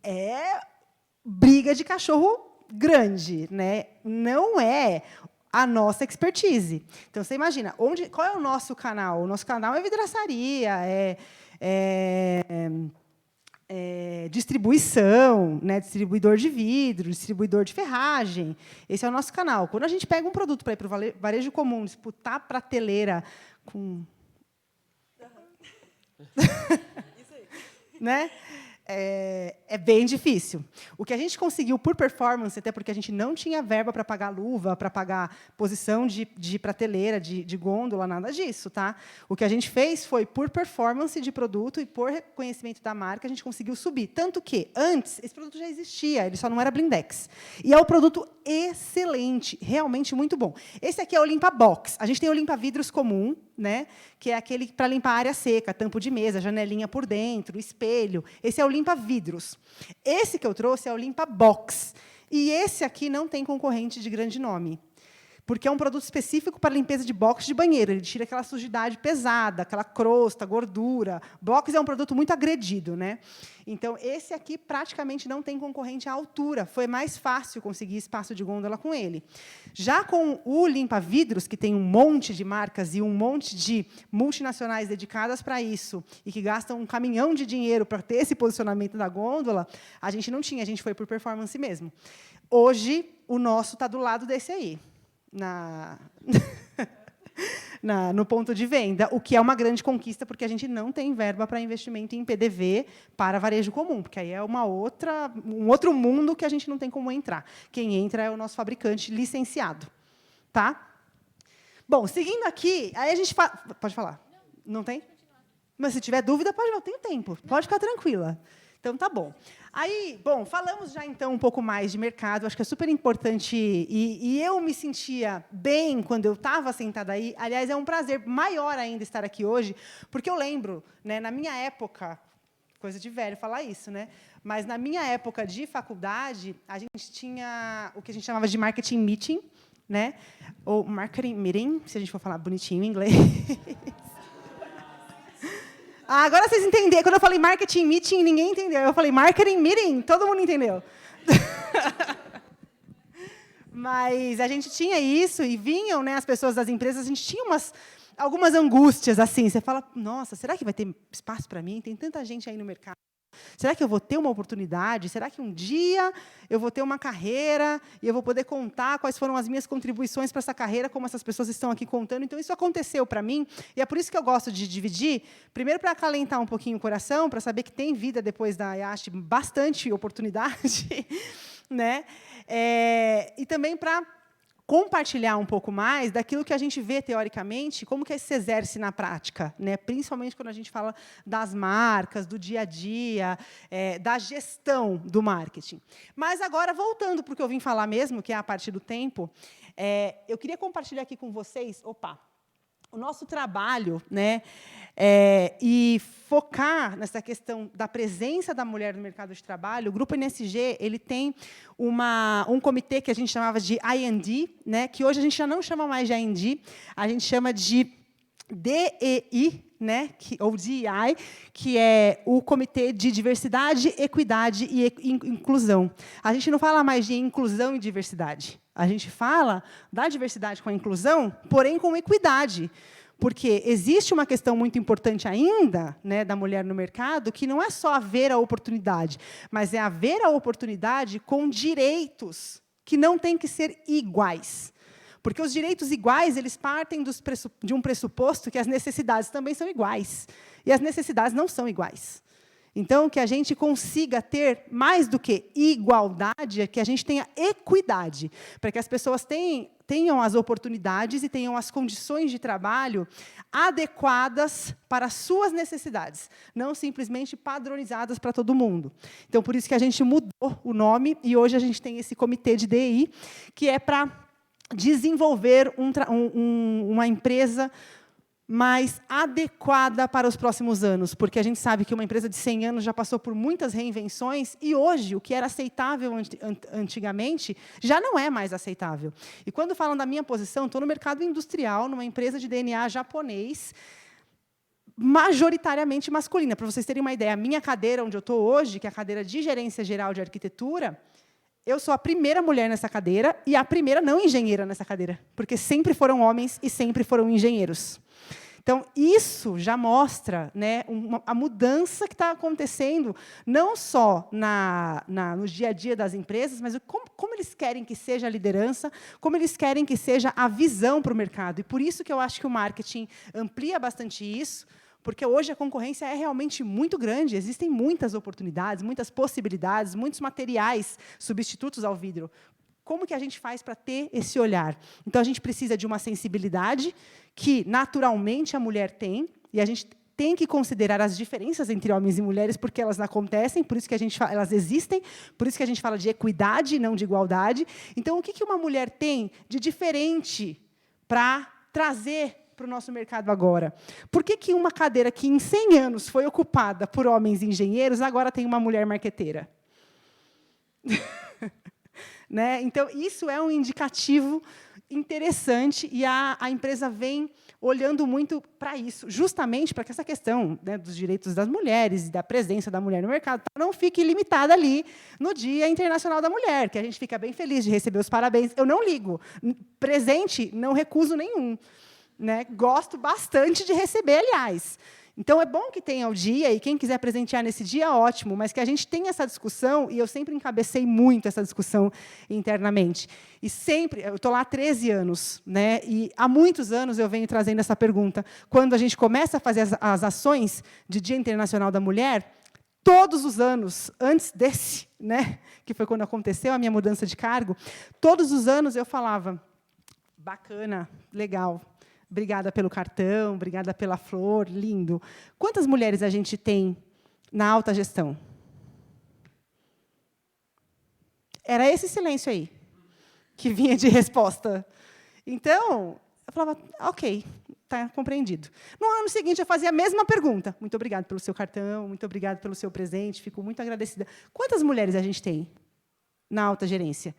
é briga de cachorro grande, né? Não é a nossa expertise. Então, você imagina, qual é o nosso canal? O nosso canal é vidraçaria, distribuição, né, distribuidor de vidro, distribuidor de ferragem. Esse é o nosso canal. Quando a gente pega um produto para ir para o varejo comum, disputar a prateleira com... né? É bem difícil. O que a gente conseguiu por performance, até porque a gente não tinha verba para pagar luva, para pagar posição de prateleira, de gôndola, nada disso. Tá? O que a gente fez foi, por performance de produto e por reconhecimento da marca, a gente conseguiu subir. Tanto que, antes, esse produto já existia, ele só não era blindex. E é um produto excelente, realmente muito bom. Esse aqui é o Limpa Box. A gente tem o Limpa Vidros comum, né, que é aquele para limpar a área seca, tampo de mesa, janelinha por dentro, espelho. Esse é o Limpa Vidros. Esse que eu trouxe é o Limpa Box. E esse aqui não tem concorrente de grande nome, porque é um produto específico para limpeza de box de banheiro. Ele tira aquela sujidade pesada, aquela crosta, gordura. Box é um produto muito agredido, né? Então, esse aqui praticamente não tem concorrente à altura. Foi mais fácil conseguir espaço de gôndola com ele. Já com o Limpa Vidros, que tem um monte de marcas e um monte de multinacionais dedicadas para isso, e que gastam um caminhão de dinheiro para ter esse posicionamento da gôndola, a gente não tinha, a gente foi por performance mesmo. Hoje, o nosso está do lado desse aí. No ponto de venda, o que é uma grande conquista, porque a gente não tem verba para investimento em PDV para varejo comum, porque aí é um outro mundo que a gente não tem como entrar. Quem entra é o nosso fabricante licenciado. Tá? Bom, seguindo aqui, aí a gente pode falar? Não tem? Mas se tiver dúvida, pode, eu tenho tempo. Pode ficar tranquila. Então, tá bom. Aí, bom, falamos já, então, um pouco mais de mercado. Acho que é super importante. E eu me sentia bem quando eu estava sentada aí. Aliás, é um prazer maior ainda estar aqui hoje, porque eu lembro, né, na minha época, coisa de velho falar isso, né? Mas, na minha época de faculdade, a gente tinha o que a gente chamava de marketing meeting, né? Ou marketing meeting, se a gente for falar bonitinho em inglês. Agora vocês entenderam. Quando eu falei marketing meeting, ninguém entendeu. Eu falei marketing meeting, todo mundo entendeu. Mas a gente tinha isso, e vinham, né, as pessoas das empresas, a gente tinha algumas angústias, assim. Você fala, nossa, será que vai ter espaço para mim? Tem tanta gente aí no mercado. Será que eu vou ter uma oportunidade? Será que um dia eu vou ter uma carreira e eu vou poder contar quais foram as minhas contribuições para essa carreira, como essas pessoas estão aqui contando? Então, isso aconteceu para mim, e é por isso que eu gosto de dividir, primeiro para acalentar um pouquinho o coração, para saber que tem vida depois da IAST, bastante oportunidade, né? E também para compartilhar um pouco mais daquilo que a gente vê teoricamente, como que isso se exerce na prática, né? Principalmente quando a gente fala das marcas, do dia a dia, da gestão do marketing. Mas agora, voltando para o que eu vim falar mesmo, que é a parte do tempo, eu queria compartilhar aqui com vocês, o nosso trabalho, né, e focar nessa questão da presença da mulher no mercado de trabalho. O Grupo NSG ele tem um comitê que a gente chamava de I&D, né, que hoje a gente já não chama mais de I&D, a gente chama de DEI, né, ou DEI, que é o Comitê de Diversidade, Equidade e Inclusão. A gente não fala mais de inclusão e diversidade. A gente fala da diversidade com a inclusão, porém com equidade. Porque existe uma questão muito importante ainda, né, da mulher no mercado, que não é só haver a oportunidade, mas é haver a oportunidade com direitos que não têm que ser iguais. Porque os direitos iguais eles partem de um pressuposto que as necessidades também são iguais. E as necessidades não são iguais. Então, que a gente consiga ter, mais do que igualdade, que a gente tenha equidade, para que as pessoas tenham as oportunidades e tenham as condições de trabalho adequadas para as suas necessidades, não simplesmente padronizadas para todo mundo. Então, por isso que a gente mudou o nome, e hoje a gente tem esse comitê de DI, que é para desenvolver uma empresa mais adequada para os próximos anos, porque a gente sabe que uma empresa de 100 anos já passou por muitas reinvenções, e hoje, o que era aceitável antigamente, já não é mais aceitável. E quando falam da minha posição, estou no mercado industrial, numa empresa de DNA japonês, majoritariamente masculina. Para vocês terem uma ideia, a minha cadeira onde eu estou hoje, que é a cadeira de gerência geral de arquitetura, eu sou a primeira mulher nessa cadeira e a primeira não engenheira nessa cadeira, porque sempre foram homens e sempre foram engenheiros. Então, isso já mostra, né, a mudança que está acontecendo, não só no dia a dia das empresas, mas como eles querem que seja a liderança, como eles querem que seja a visão para o mercado. E por isso que eu acho que o marketing amplia bastante isso, porque hoje a concorrência é realmente muito grande, existem muitas oportunidades, muitas possibilidades, muitos materiais substitutos ao vidro. Como que a gente faz para ter esse olhar? Então, a gente precisa de uma sensibilidade que, naturalmente, a mulher tem, e a gente tem que considerar as diferenças entre homens e mulheres, porque elas acontecem, por isso que elas existem, por isso que a gente fala de equidade e não de igualdade. Então, o que uma mulher tem de diferente para trazer para o nosso mercado agora? Por que uma cadeira que, em 100 anos, foi ocupada por homens engenheiros, agora tem uma mulher marqueteira? Né? Então, isso é um indicativo interessante e a empresa vem olhando muito para isso, justamente para que essa questão, né, dos direitos das mulheres e da presença da mulher no mercado não fique limitada ali no Dia Internacional da Mulher, que a gente fica bem feliz de receber os parabéns. Eu não ligo. Presente, não recuso nenhum. Né? Gosto bastante de receber, aliás. Então, é bom que tenha o dia, e quem quiser presentear nesse dia, ótimo, mas que a gente tenha essa discussão, e eu sempre encabecei muito essa discussão internamente. E sempre, eu estou lá há 13 anos, né? E há muitos anos eu venho trazendo essa pergunta. Quando a gente começa a fazer as ações de Dia Internacional da Mulher, todos os anos, antes desse, né, que foi quando aconteceu a minha mudança de cargo, todos os anos eu falava, bacana, legal, obrigada pelo cartão, obrigada pela flor, lindo. Quantas mulheres a gente tem na alta gestão? Era esse silêncio aí que vinha de resposta. Então, eu falava, ok, está compreendido. No ano seguinte, eu fazia a mesma pergunta. Muito obrigada pelo seu cartão, muito obrigada pelo seu presente, fico muito agradecida. Quantas mulheres a gente tem na alta gerência?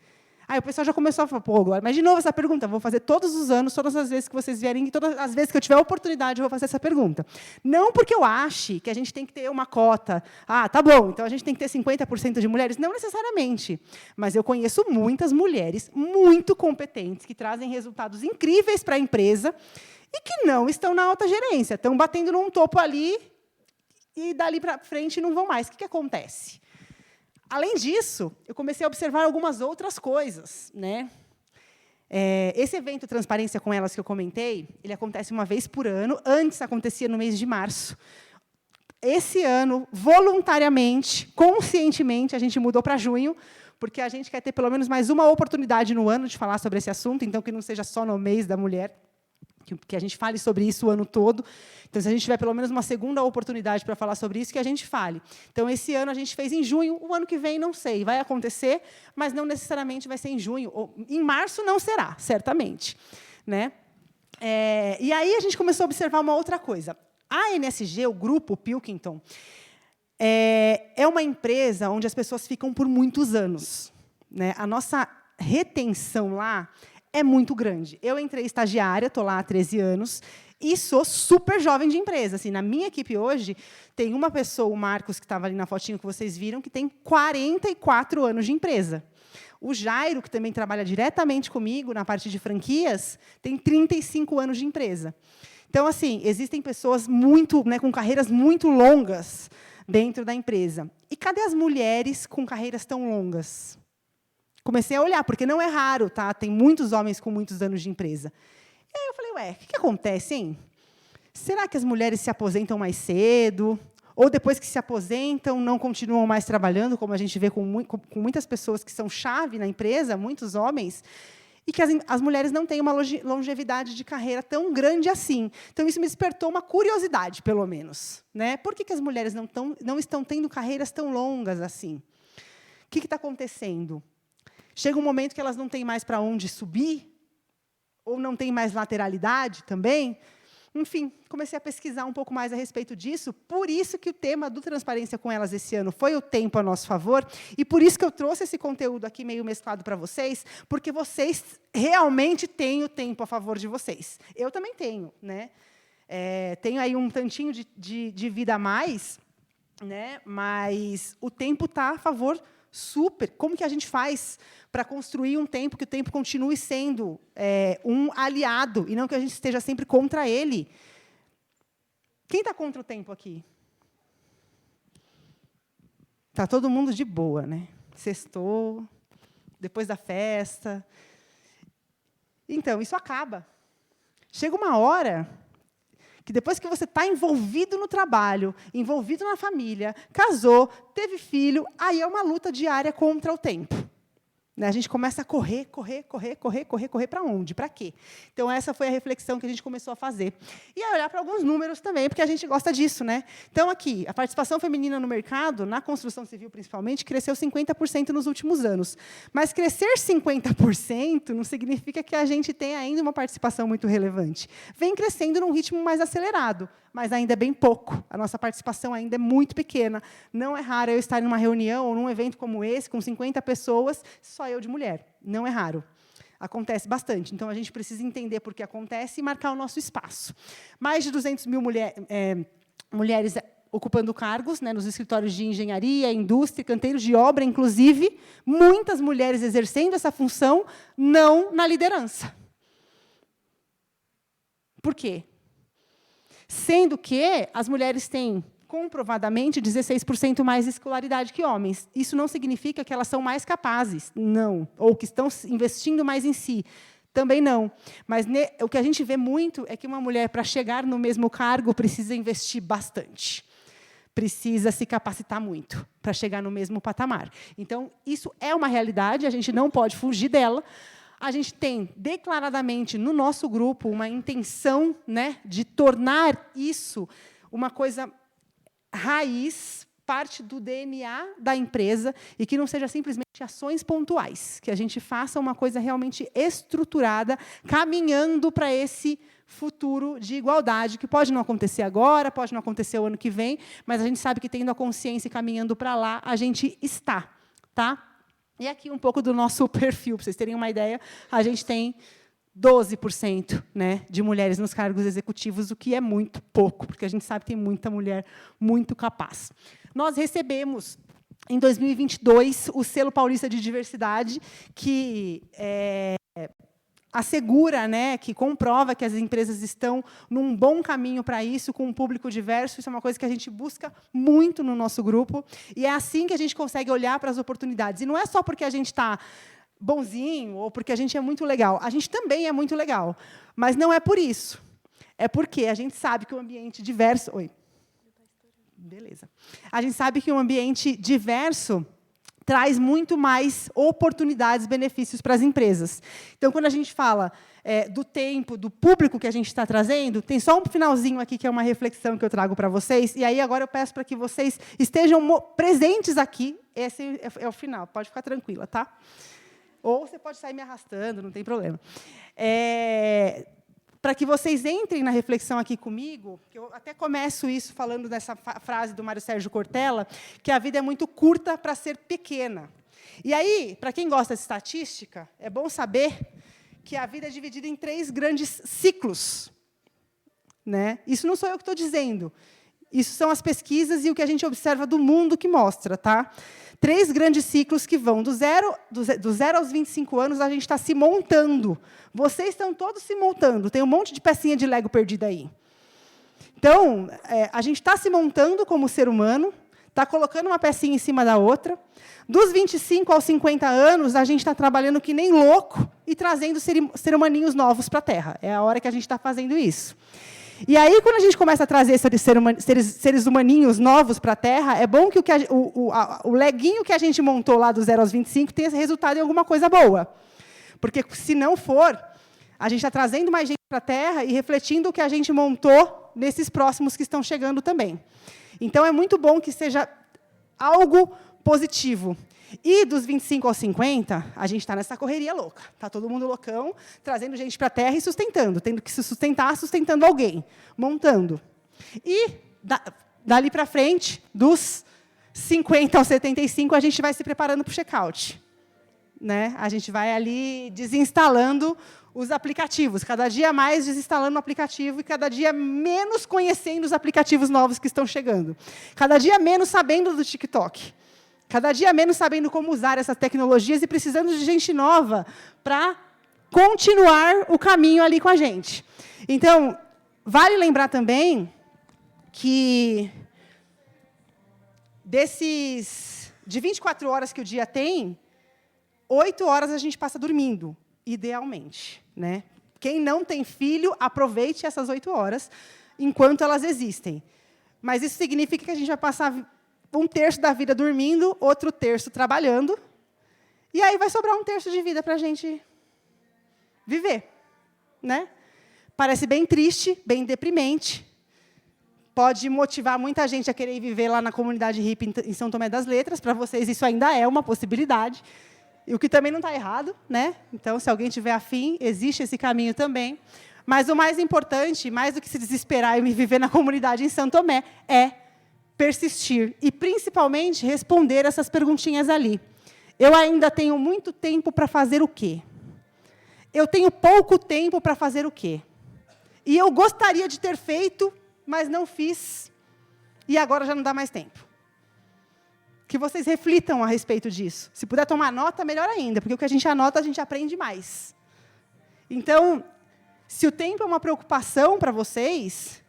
Aí o pessoal já começou a falar, pô, agora, mas de novo essa pergunta, vou fazer todos os anos, todas as vezes que vocês vierem, e todas as vezes que eu tiver a oportunidade, eu vou fazer essa pergunta. Não porque eu ache que a gente tem que ter uma cota. Ah, tá bom, então a gente tem que ter 50% de mulheres. Não necessariamente. Mas eu conheço muitas mulheres muito competentes, que trazem resultados incríveis para a empresa e que não estão na alta gerência, estão batendo num topo ali e dali para frente não vão mais. O que acontece? Além disso, eu comecei a observar algumas outras coisas, né? Esse evento Transparência com Elas que eu comentei, ele acontece uma vez por ano. Antes acontecia no mês de março. Esse ano, voluntariamente, conscientemente, a gente mudou para junho, porque a gente quer ter pelo menos mais uma oportunidade no ano de falar sobre esse assunto, então que não seja só no mês da mulher, que a gente fale sobre isso o ano todo. Então, se a gente tiver pelo menos uma segunda oportunidade para falar sobre isso, que a gente fale. Então, esse ano a gente fez em junho, o ano que vem não sei, vai acontecer, mas não necessariamente vai ser em junho. Ou, em março não será, certamente. Né? E aí a gente começou a observar uma outra coisa. A NSG, o grupo Pilkington, é uma empresa onde as pessoas ficam por muitos anos. Né? A nossa retenção lá é muito grande. Eu entrei estagiária, estou lá há 13 anos, e sou super jovem de empresa. Assim, na minha equipe hoje, tem uma pessoa, o Marcos, que estava ali na fotinho que vocês viram, que tem 44 anos de empresa. O Jairo, que também trabalha diretamente comigo na parte de franquias, tem 35 anos de empresa. Então, assim, existem pessoas muito, né, com carreiras muito longas dentro da empresa. E cadê as mulheres com carreiras tão longas? Comecei a olhar, porque não é raro, tá? Tem muitos homens com muitos anos de empresa. E aí eu falei, ué, o que acontece, hein? Será que as mulheres se aposentam mais cedo? Ou depois que se aposentam, não continuam mais trabalhando, como a gente vê com muitas pessoas que são chave na empresa, muitos homens, e que as mulheres não têm uma longevidade de carreira tão grande assim. Então, isso me despertou uma curiosidade, pelo menos. Né? Por que as mulheres não estão tendo carreiras tão longas assim? O que está acontecendo? Chega um momento que elas não têm mais para onde subir, ou não têm mais lateralidade também. Enfim, comecei a pesquisar um pouco mais a respeito disso. Por isso que o tema do Transparência com Elas esse ano foi o tempo a nosso favor. E por isso que eu trouxe esse conteúdo aqui meio mesclado para vocês, porque vocês realmente têm o tempo a favor de vocês. Eu também tenho. Né? Tenho aí um tantinho de vida a mais, né? Mas o tempo está a favor super. Como que a gente faz para construir um tempo que o tempo continue sendo um aliado, e não que a gente esteja sempre contra ele? Quem está contra o tempo aqui? Está todo mundo de boa, né? Sextou, depois da festa. Então, isso acaba. Chega uma hora que, depois que você está envolvido no trabalho, envolvido na família, casou, teve filho, aí é uma luta diária contra o tempo. A gente começa a correr para onde? Para quê? Então, essa foi a reflexão que a gente começou a fazer. E a olhar para alguns números também, porque a gente gosta disso, né? Então, aqui, a participação feminina no mercado, na construção civil principalmente, cresceu 50% nos últimos anos. Mas crescer 50% não significa que a gente tenha ainda uma participação muito relevante. Vem crescendo num ritmo mais acelerado, mas ainda é bem pouco. A nossa participação ainda é muito pequena. Não é raro eu estar em uma reunião ou num evento como esse, com 50 pessoas, só eu de mulher. Não é raro. Acontece bastante. Então, a gente precisa entender por que acontece e marcar o nosso espaço. Mais de 200 mil mulheres ocupando cargos, né, nos escritórios de engenharia, indústria, canteiros de obra, inclusive, muitas mulheres exercendo essa função, não na liderança. Por quê? Sendo que as mulheres têm, comprovadamente, 16% mais escolaridade que homens. Isso não significa que elas são mais capazes, não. Ou que estão investindo mais em si, também não. Mas o que a gente vê muito é que uma mulher, para chegar no mesmo cargo, precisa investir bastante. Precisa se capacitar muito para chegar no mesmo patamar. Então, isso é uma realidade, a gente não pode fugir dela. A gente tem, declaradamente, no nosso grupo, uma intenção, né, de tornar isso uma coisa raiz, parte do DNA da empresa, e que não seja simplesmente ações pontuais, que a gente faça uma coisa realmente estruturada, caminhando para esse futuro de igualdade, que pode não acontecer agora, pode não acontecer o ano que vem, mas a gente sabe que, tendo a consciência e caminhando para lá, a gente está. Tá? E aqui um pouco do nosso perfil, para vocês terem uma ideia, a gente tem 12%, né, de mulheres nos cargos executivos, o que é muito pouco, porque a gente sabe que tem muita mulher muito capaz. Nós recebemos, em 2022, o Selo Paulista de Diversidade, que assegura, né, que comprova que as empresas estão num bom caminho para isso, com um público diverso. Isso é uma coisa que a gente busca muito no nosso grupo, e é assim que a gente consegue olhar para as oportunidades. E não é só porque a gente está bonzinho ou porque a gente é muito legal. A gente também é muito legal, mas não é por isso. É porque a gente sabe que o ambiente diverso... Oi. Beleza. A gente sabe que um ambiente diverso traz muito mais oportunidades, benefícios para as empresas. Então, quando a gente fala do tempo, do público que a gente está trazendo, tem só um finalzinho aqui, que é uma reflexão que eu trago para vocês, e aí agora eu peço para que vocês estejam presentes aqui. Esse é o final, pode ficar tranquila, tá? Ou você pode sair me arrastando, não tem problema. Para que vocês entrem na reflexão aqui comigo, que eu até começo isso falando dessa frase do Mário Sérgio Cortella, que a vida é muito curta para ser pequena. E aí, para quem gosta de estatística, é bom saber que a vida é dividida em 3 grandes ciclos. Né? Isso não sou eu que estou dizendo. Isso são as pesquisas e o que a gente observa do mundo que mostra. Tá? 3 grandes ciclos que vão do zero aos 25 anos, a gente está se montando. Vocês estão todos se montando. Tem um monte de pecinha de Lego perdida aí. Então, a gente está se montando como ser humano, está colocando uma pecinha em cima da outra. Dos 25 aos 50 anos, a gente está trabalhando que nem louco e trazendo ser humaninhos novos para a Terra. É a hora que a gente está fazendo isso. E aí, quando a gente começa a trazer seres humaninhos novos para a Terra, é bom que o leguinho que a gente montou lá do 0 aos 25 tenha resultado em alguma coisa boa. Porque, se não for, a gente está trazendo mais gente para a Terra e refletindo o que a gente montou nesses próximos que estão chegando também. Então, é muito bom que seja algo positivo. E dos 25 aos 50, a gente está nessa correria louca. Está todo mundo loucão, trazendo gente para a Terra e sustentando, tendo que se sustentar, sustentando alguém, montando. E, dali para frente, dos 50 aos 75, a gente vai se preparando para o check-out. Né? A gente vai ali desinstalando os aplicativos, cada dia mais desinstalando o aplicativo e cada dia menos conhecendo os aplicativos novos que estão chegando. Cada dia menos sabendo do TikTok. Cada dia menos sabendo como usar essas tecnologias e precisando de gente nova para continuar o caminho ali com a gente. Então, vale lembrar também que de 24 horas que o dia tem, 8 horas a gente passa dormindo, idealmente, né? Quem não tem filho, aproveite essas 8 horas enquanto elas existem. Mas isso significa que a gente vai passar 1/3 da vida dormindo, outro terço trabalhando, e aí vai sobrar 1/3 de vida para a gente viver, né? Parece bem triste, bem deprimente. Pode motivar muita gente a querer viver lá na comunidade hippie em São Tomé das Letras. Para vocês, isso ainda é uma possibilidade. E o que também não está errado, né? Então, se alguém tiver afim, existe esse caminho também. Mas o mais importante, mais do que se desesperar e viver na comunidade em São Tomé, é persistir. E, principalmente, responder essas perguntinhas ali. Eu ainda tenho muito tempo para fazer o quê? Eu tenho pouco tempo para fazer o quê? E eu gostaria de ter feito, mas não fiz, e agora já não dá mais tempo. Que vocês reflitam a respeito disso. Se puder tomar nota, melhor ainda, porque o que a gente anota, a gente aprende mais. Então, se o tempo é uma preocupação para vocês,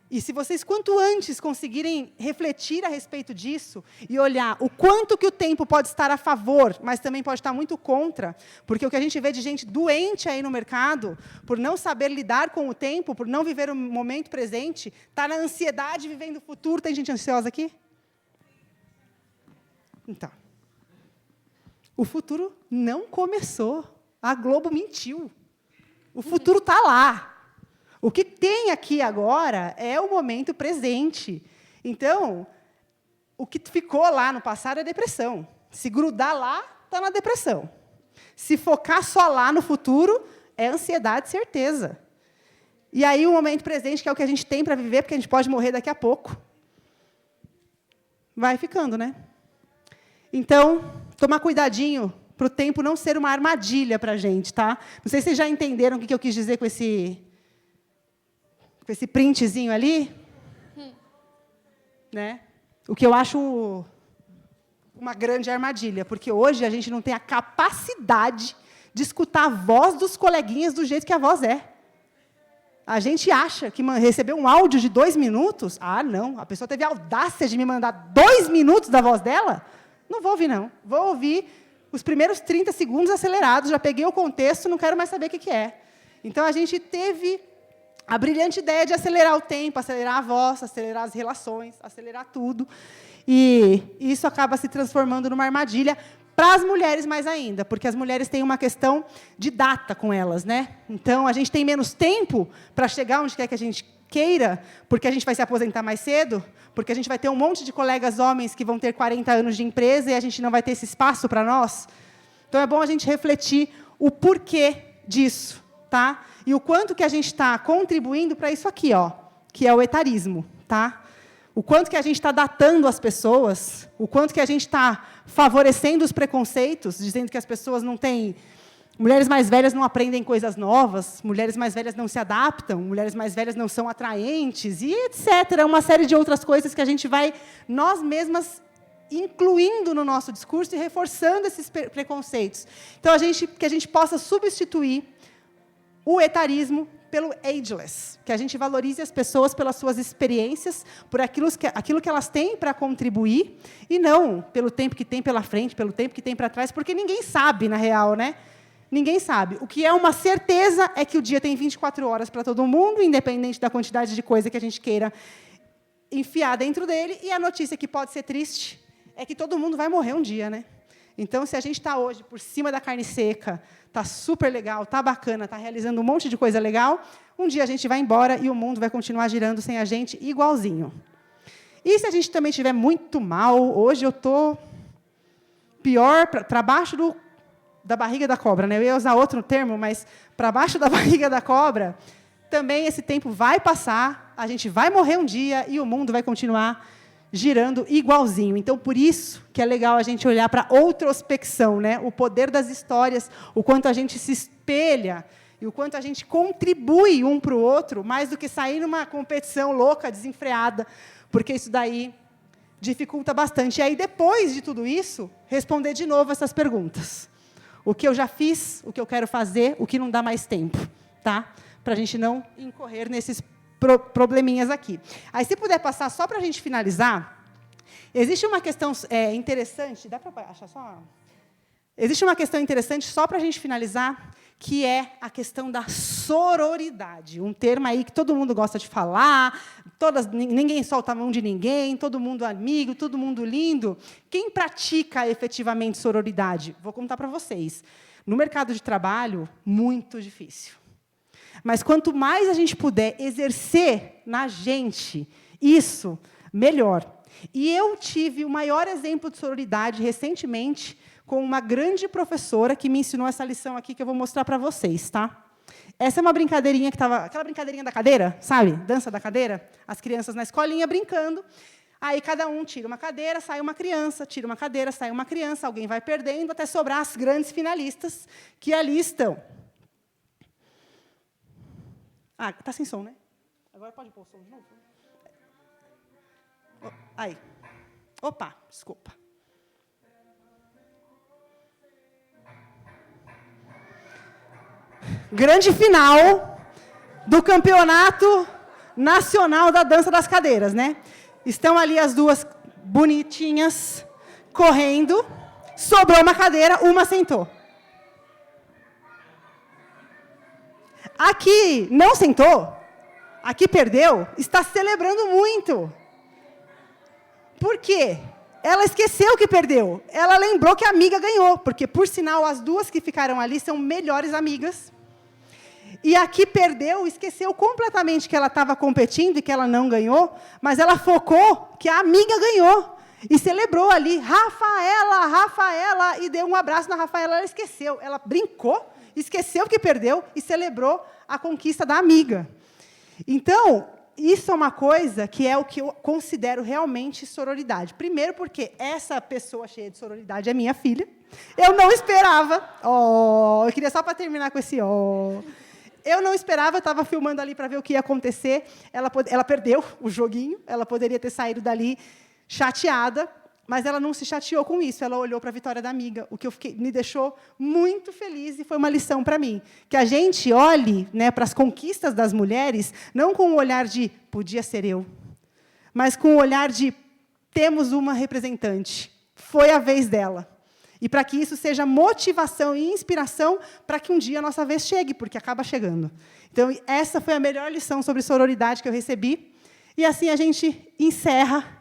e se vocês, quanto antes, conseguirem refletir a respeito disso e olhar o quanto que o tempo pode estar a favor, mas também pode estar muito contra, porque o que a gente vê de gente doente aí no mercado, por não saber lidar com o tempo, por não viver o momento presente, está na ansiedade vivendo o futuro. Tem gente ansiosa aqui? Então, o futuro não começou. A Globo mentiu. O futuro está lá. O que tem aqui agora é o momento presente. Então, o que ficou lá no passado é depressão. Se grudar lá, está na depressão. Se focar só lá no futuro, é ansiedade, certeza. E aí, o momento presente, que é o que a gente tem para viver, porque a gente pode morrer daqui a pouco, vai ficando, né? Então, tomar cuidadinho para o tempo não ser uma armadilha para a gente, tá? Não sei se vocês já entenderam o que eu quis dizer com esse printzinho ali. Né? O que eu acho uma grande armadilha, porque hoje a gente não tem a capacidade de escutar a voz dos coleguinhas do jeito que a voz é. A gente acha que receber um áudio de 2 minutos... Ah, não, a pessoa teve a audácia de me mandar 2 minutos da voz dela? Não vou ouvir, não. Vou ouvir os primeiros 30 segundos acelerados, já peguei o contexto, não quero mais saber o que é. Então, a gente teve a brilhante ideia de acelerar o tempo, acelerar a voz, acelerar as relações, acelerar tudo. E isso acaba se transformando numa armadilha para as mulheres mais ainda, porque as mulheres têm uma questão de data com elas, né? Então, a gente tem menos tempo para chegar onde quer que a gente queira, porque a gente vai se aposentar mais cedo, porque a gente vai ter um monte de colegas homens que vão ter 40 anos de empresa e a gente não vai ter esse espaço para nós. Então, é bom a gente refletir o porquê disso, tá? E o quanto que a gente está contribuindo para isso aqui, ó, que é o etarismo, tá? O quanto que a gente está datando as pessoas, o quanto que a gente está favorecendo os preconceitos, dizendo que as pessoas não têm... Mulheres mais velhas não aprendem coisas novas, mulheres mais velhas não se adaptam, mulheres mais velhas não são atraentes, e etc. Uma série de outras coisas que a gente vai, nós mesmas, incluindo no nosso discurso e reforçando esses preconceitos. Então, que a gente possa substituir o etarismo pelo ageless, que a gente valorize as pessoas pelas suas experiências, por aquilo que elas têm para contribuir, e não pelo tempo que tem pela frente, pelo tempo que tem para trás, porque ninguém sabe, na real, né? Ninguém sabe. O que é uma certeza é que o dia tem 24 horas para todo mundo, independente da quantidade de coisa que a gente queira enfiar dentro dele, e a notícia que pode ser triste é que todo mundo vai morrer um dia, né? Então, se a gente está hoje por cima da carne seca, está super legal, está bacana, está realizando um monte de coisa legal, um dia a gente vai embora e o mundo vai continuar girando sem a gente igualzinho. E se a gente também estiver muito mal, hoje eu estou pior, para baixo da barriga da cobra, né? Eu ia usar outro termo, mas para baixo da barriga da cobra, também esse tempo vai passar, a gente vai morrer um dia e o mundo vai continuar girando igualzinho. Então, por isso que é legal a gente olhar para a outrospecção, né? O poder das histórias, o quanto a gente se espelha e o quanto a gente contribui um para o outro, mais do que sair numa competição louca, desenfreada, porque isso daí dificulta bastante. E aí, depois de tudo isso, responder de novo essas perguntas. O que eu já fiz, o que eu quero fazer, o que não dá mais tempo, tá? Para a gente não incorrer nesses probleminhas aqui. Aí, se puder passar, só para a gente finalizar, existe uma questão interessante... Dá para achar só... Existe uma questão interessante, só para a gente finalizar, que é a questão da sororidade. Um termo aí que todo mundo gosta de falar, ninguém solta a mão de ninguém, todo mundo amigo, todo mundo lindo. Quem pratica efetivamente sororidade? Vou contar para vocês. No mercado de trabalho, muito difícil. Mas quanto mais a gente puder exercer na gente isso, melhor. E eu tive o maior exemplo de sororidade recentemente com uma grande professora que me ensinou essa lição aqui que eu vou mostrar para vocês, tá? Essa é uma brincadeirinha que estava... Aquela brincadeirinha da cadeira, sabe? Dança da cadeira. As crianças na escolinha brincando. Aí, cada um tira uma cadeira, sai uma criança. Tira uma cadeira, sai uma criança. Alguém vai perdendo até sobrar as grandes finalistas que ali estão. Ah, está sem som, né? Agora pode pôr o som de novo? Aí. Opa, desculpa. Grande final do Campeonato Nacional da Dança das Cadeiras, né? Estão ali as duas bonitinhas correndo. Sobrou uma cadeira, uma sentou. Aqui não sentou, aqui perdeu, está celebrando muito. Por quê? Ela esqueceu que perdeu. Ela lembrou que a amiga ganhou, porque, por sinal, as duas que ficaram ali são melhores amigas. E aqui perdeu, esqueceu completamente que ela estava competindo e que ela não ganhou, mas ela focou que a amiga ganhou. E celebrou ali, Rafaela, Rafaela, e deu um abraço na Rafaela. Ela esqueceu, ela brincou, esqueceu que perdeu e celebrou a conquista da amiga. Então, isso é uma coisa que é o que eu considero realmente sororidade. Primeiro, porque essa pessoa cheia de sororidade é minha filha. Eu não esperava. Eu queria só para terminar com esse Eu não esperava, eu estava filmando ali para ver o que ia acontecer. Ela perdeu o joguinho, ela poderia ter saído dali chateada, mas ela não se chateou com isso, ela olhou para a vitória da amiga, o que me deixou muito feliz e foi uma lição para mim. Que a gente olhe, né, para as conquistas das mulheres, não com o olhar de podia ser eu, mas com o olhar de temos uma representante, foi a vez dela. E para que isso seja motivação e inspiração para que um dia a nossa vez chegue, porque acaba chegando. Então, essa foi a melhor lição sobre sororidade que eu recebi. E assim a gente encerra,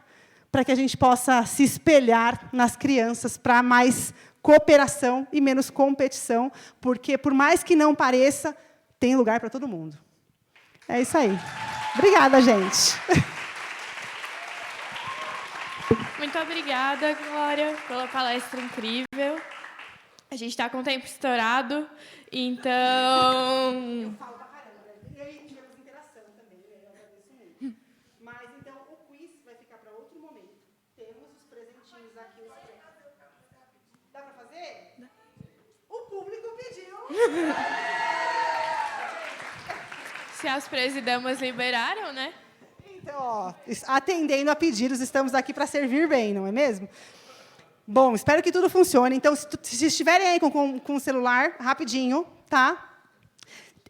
para que a gente possa se espelhar nas crianças para mais cooperação e menos competição, porque, por mais que não pareça, tem lugar para todo mundo. É isso aí. Obrigada, gente. Muito obrigada, Glória, pela palestra incrível. A gente está com o tempo estourado, então... Eu falo pra caramba, né? E aí tivemos interação também, né? Eu agradeço muito. Mas, então, o quiz vai ficar para outro momento. Temos os presentinhos aqui. Dá para fazer? Dá. O público pediu. Se as presidamas liberaram, né? Então, atendendo a pedidos, estamos aqui para servir bem, não é mesmo? Bom, espero que tudo funcione. Então, se estiverem aí com o celular, rapidinho, tá?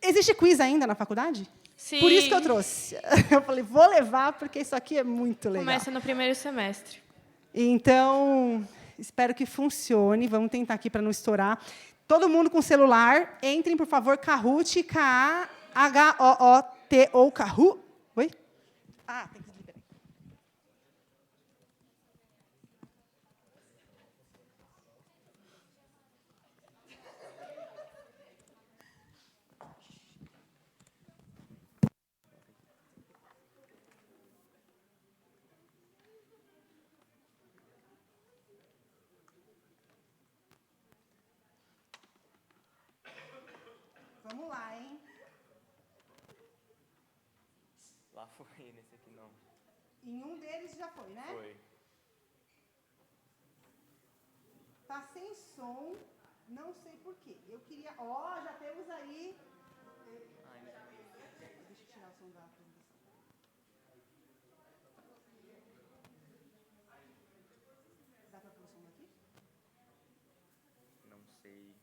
Existe quiz ainda na faculdade? Sim. Por isso que eu trouxe. Eu falei, vou levar, porque isso aqui é muito legal. Começa no primeiro semestre. Então, espero que funcione. Vamos tentar aqui para não estourar. Todo mundo com celular, entrem, por favor, Kahoot, K-A-H-O-O-T ou Kahoot. Oi? Ah, tem que liberar. Vamos lá, hein? Lá foi, nesse aqui não. Em um deles já foi, né? Foi. Tá sem som, não sei por quê. Eu queria... já temos aí... Deixa eu tirar o som da apresentação. Dá para pôr o som daqui? Não sei.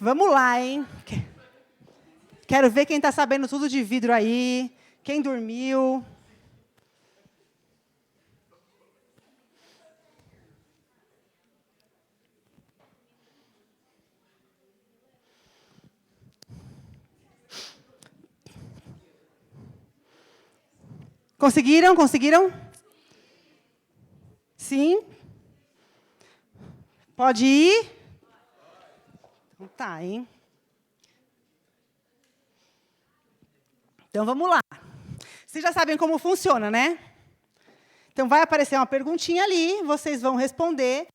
Vamos lá, hein? Quero ver quem está sabendo tudo de vidro aí. Quem dormiu. Conseguiram? Conseguiram? Sim? Pode ir? Então tá, hein? Então, vamos lá. Vocês já sabem como funciona, né? Então, vai aparecer uma perguntinha ali, vocês vão responder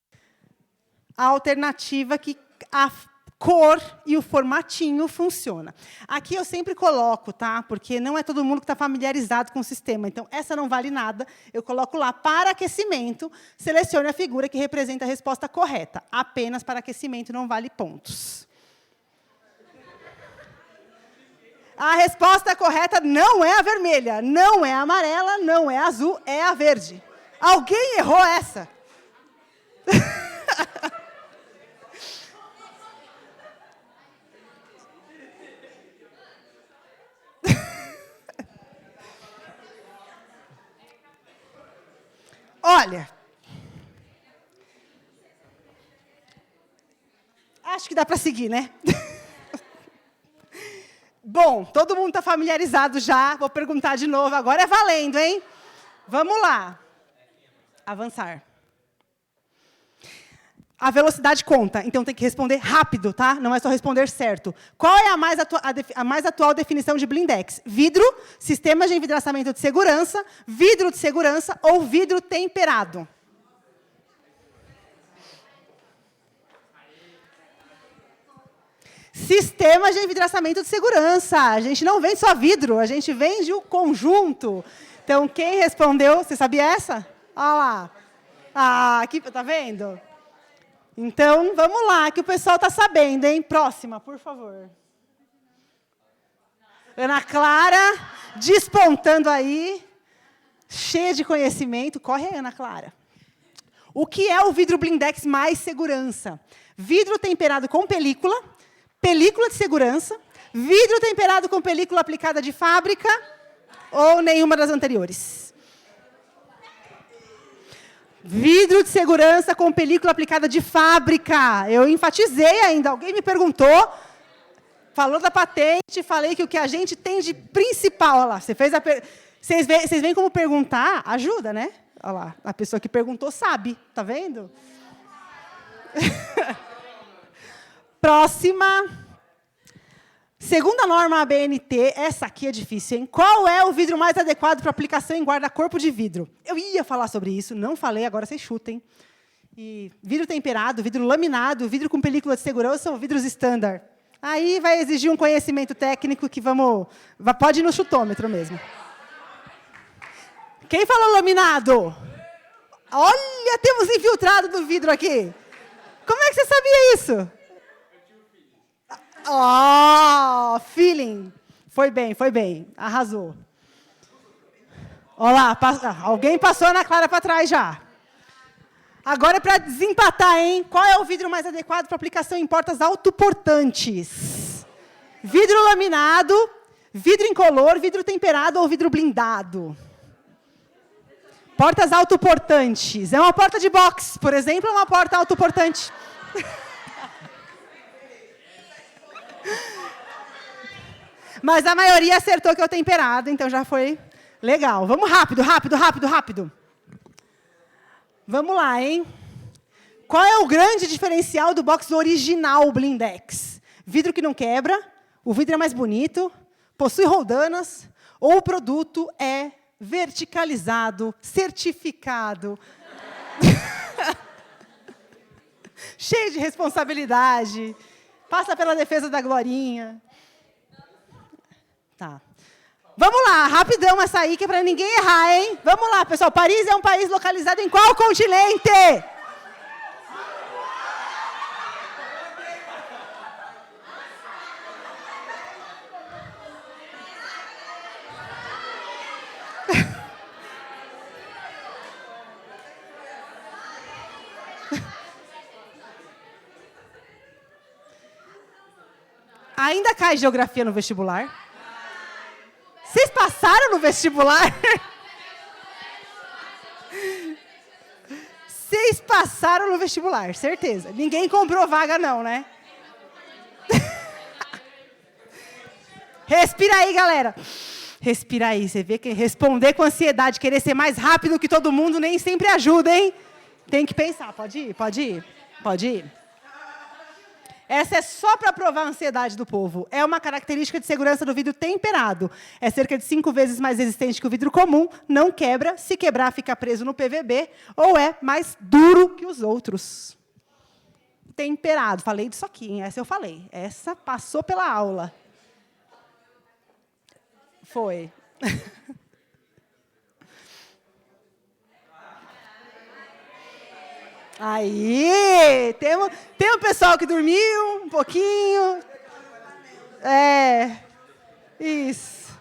a alternativa que a cor e o formatinho funciona. Aqui eu sempre coloco, tá? Porque não é todo mundo que está familiarizado com o sistema. Então, essa não vale nada. Eu coloco lá, para aquecimento, selecione a figura que representa a resposta correta. Apenas para aquecimento não vale pontos. A resposta correta não é a vermelha, não é a amarela, não é a azul, é a verde. Alguém errou essa? Olha, acho que dá para seguir, né? Bom, todo mundo está familiarizado já. Vou perguntar de novo. Agora é valendo, hein? Vamos lá. Avançar. A velocidade conta, então tem que responder rápido, tá? Não é só responder certo. Qual é a mais atual definição de blindex? Vidro, sistema de envidraçamento de segurança, vidro de segurança ou vidro temperado? Sistema de envidraçamento de segurança. A gente não vende só vidro, a gente vende o conjunto. Então, quem respondeu, você sabia essa? Olha lá. Ah, aqui, tá vendo? Então, vamos lá, que o pessoal está sabendo, hein? Próxima, por favor. Ana Clara, despontando aí, cheia de conhecimento. Corre aí, Ana Clara. O que é o vidro blindex mais segurança? Vidro temperado com película, película de segurança, vidro temperado com película aplicada de fábrica ou nenhuma das anteriores? Vidro de segurança com película aplicada de fábrica. Eu enfatizei ainda. Alguém me perguntou, falou da patente, falei que o que a gente tem de principal... Olha lá, você fez a vocês veem como perguntar? Ajuda, né? Olha lá, a pessoa que perguntou sabe. Tá vendo? Próxima. Segundo a norma ABNT, essa aqui é difícil, hein? Qual é o vidro mais adequado para aplicação em guarda-corpo de vidro? Eu ia falar sobre isso, não falei, agora vocês chutem. E vidro temperado, vidro laminado, vidro com película de segurança ou vidros standard? Aí vai exigir um conhecimento técnico que pode ir no chutômetro mesmo. Quem falou laminado? Olha, temos infiltrado do vidro aqui. Como é que você sabia isso? Oh, feeling. Foi bem. Arrasou. Olha lá, alguém passou a Ana Clara para trás já. Agora é para desempatar, hein? Qual é o vidro mais adequado para aplicação em portas autoportantes? Vidro laminado, vidro incolor, vidro temperado ou vidro blindado? Portas autoportantes. É uma porta de box, por exemplo, ou uma porta autoportante? Mas a maioria acertou que é o temperado, então já foi legal. Vamos rápido. Vamos lá, hein? Qual é o grande diferencial do box original blindex? Vidro que não quebra, o vidro é mais bonito, possui roldanas, ou o produto é verticalizado, certificado. Cheio de responsabilidade. Passa pela defesa da Glorinha. Tá. Vamos lá, rapidão essa aí, que é para ninguém errar, hein? Vamos lá, pessoal. Paris é um país localizado em qual continente? Ainda cai geografia no vestibular? Vocês passaram no vestibular? Vocês passaram no vestibular, certeza. Ninguém comprou vaga, não, né? Respira aí, galera. Respira aí. Você vê que responder com ansiedade, querer ser mais rápido que todo mundo, nem sempre ajuda, hein? Tem que pensar. Pode ir, pode ir, pode ir. Essa é só para provar a ansiedade do povo. É uma característica de segurança do vidro temperado. É cerca de 5 vezes mais resistente que o vidro comum, não quebra, se quebrar fica preso no PVB, ou é mais duro que os outros. Temperado. Falei disso aqui, hein? Essa eu falei. Essa passou pela aula. Foi. Aí, tem um pessoal que dormiu um pouquinho. Isso.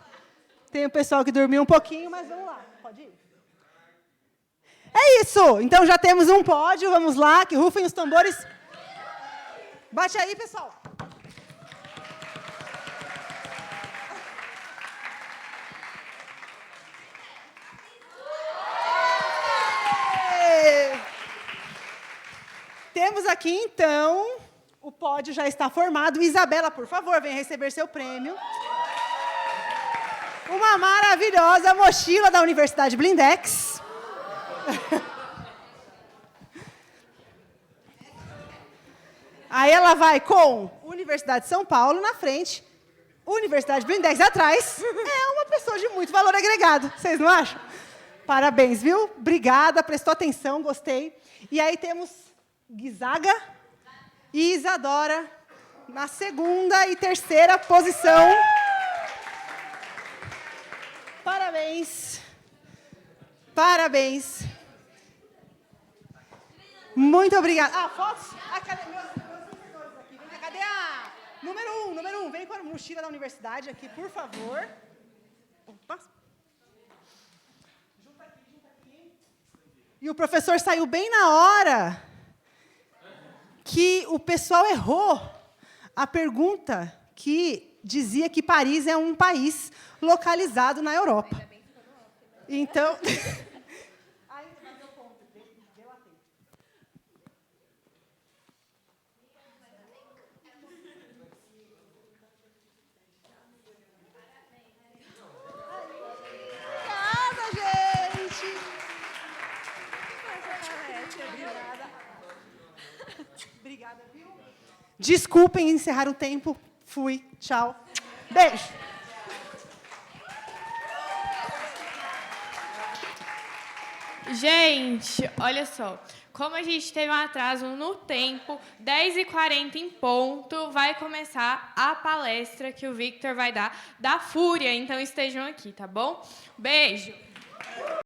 Tem um pessoal que dormiu um pouquinho, mas vamos lá. Pode ir? É isso. Então, já temos um pódio. Vamos lá, que rufem os tambores. Bate aí, pessoal. Temos aqui, então, o pódio já está formado. Isabela, por favor, venha receber seu prêmio. Uma maravilhosa mochila da Universidade Blindex. Aí ela vai com Universidade de São Paulo na frente, Universidade Blindex atrás. É uma pessoa de muito valor agregado, vocês não acham? Parabéns, viu? Obrigada, prestou atenção, gostei. E aí temos Guizaga e Isadora na segunda e terceira posição. Parabéns. Parabéns. Muito obrigada. Fotos? Cadê meus vencedores aqui? Vem cá, cadê a número 1? Vem com a mochila da universidade aqui, por favor. Opa. Junta aqui. E o professor saiu bem na hora que o pessoal errou a pergunta que dizia que Paris é um país localizado na Europa. Então... Obrigada, gente! Obrigada, viu? Desculpem encerrar o tempo. Fui. Tchau. Beijo. Gente, olha só. Como a gente teve um atraso no tempo, 10h40 em ponto, vai começar a palestra que o Victor vai dar da Fúria. Então, estejam aqui, tá bom? Beijo.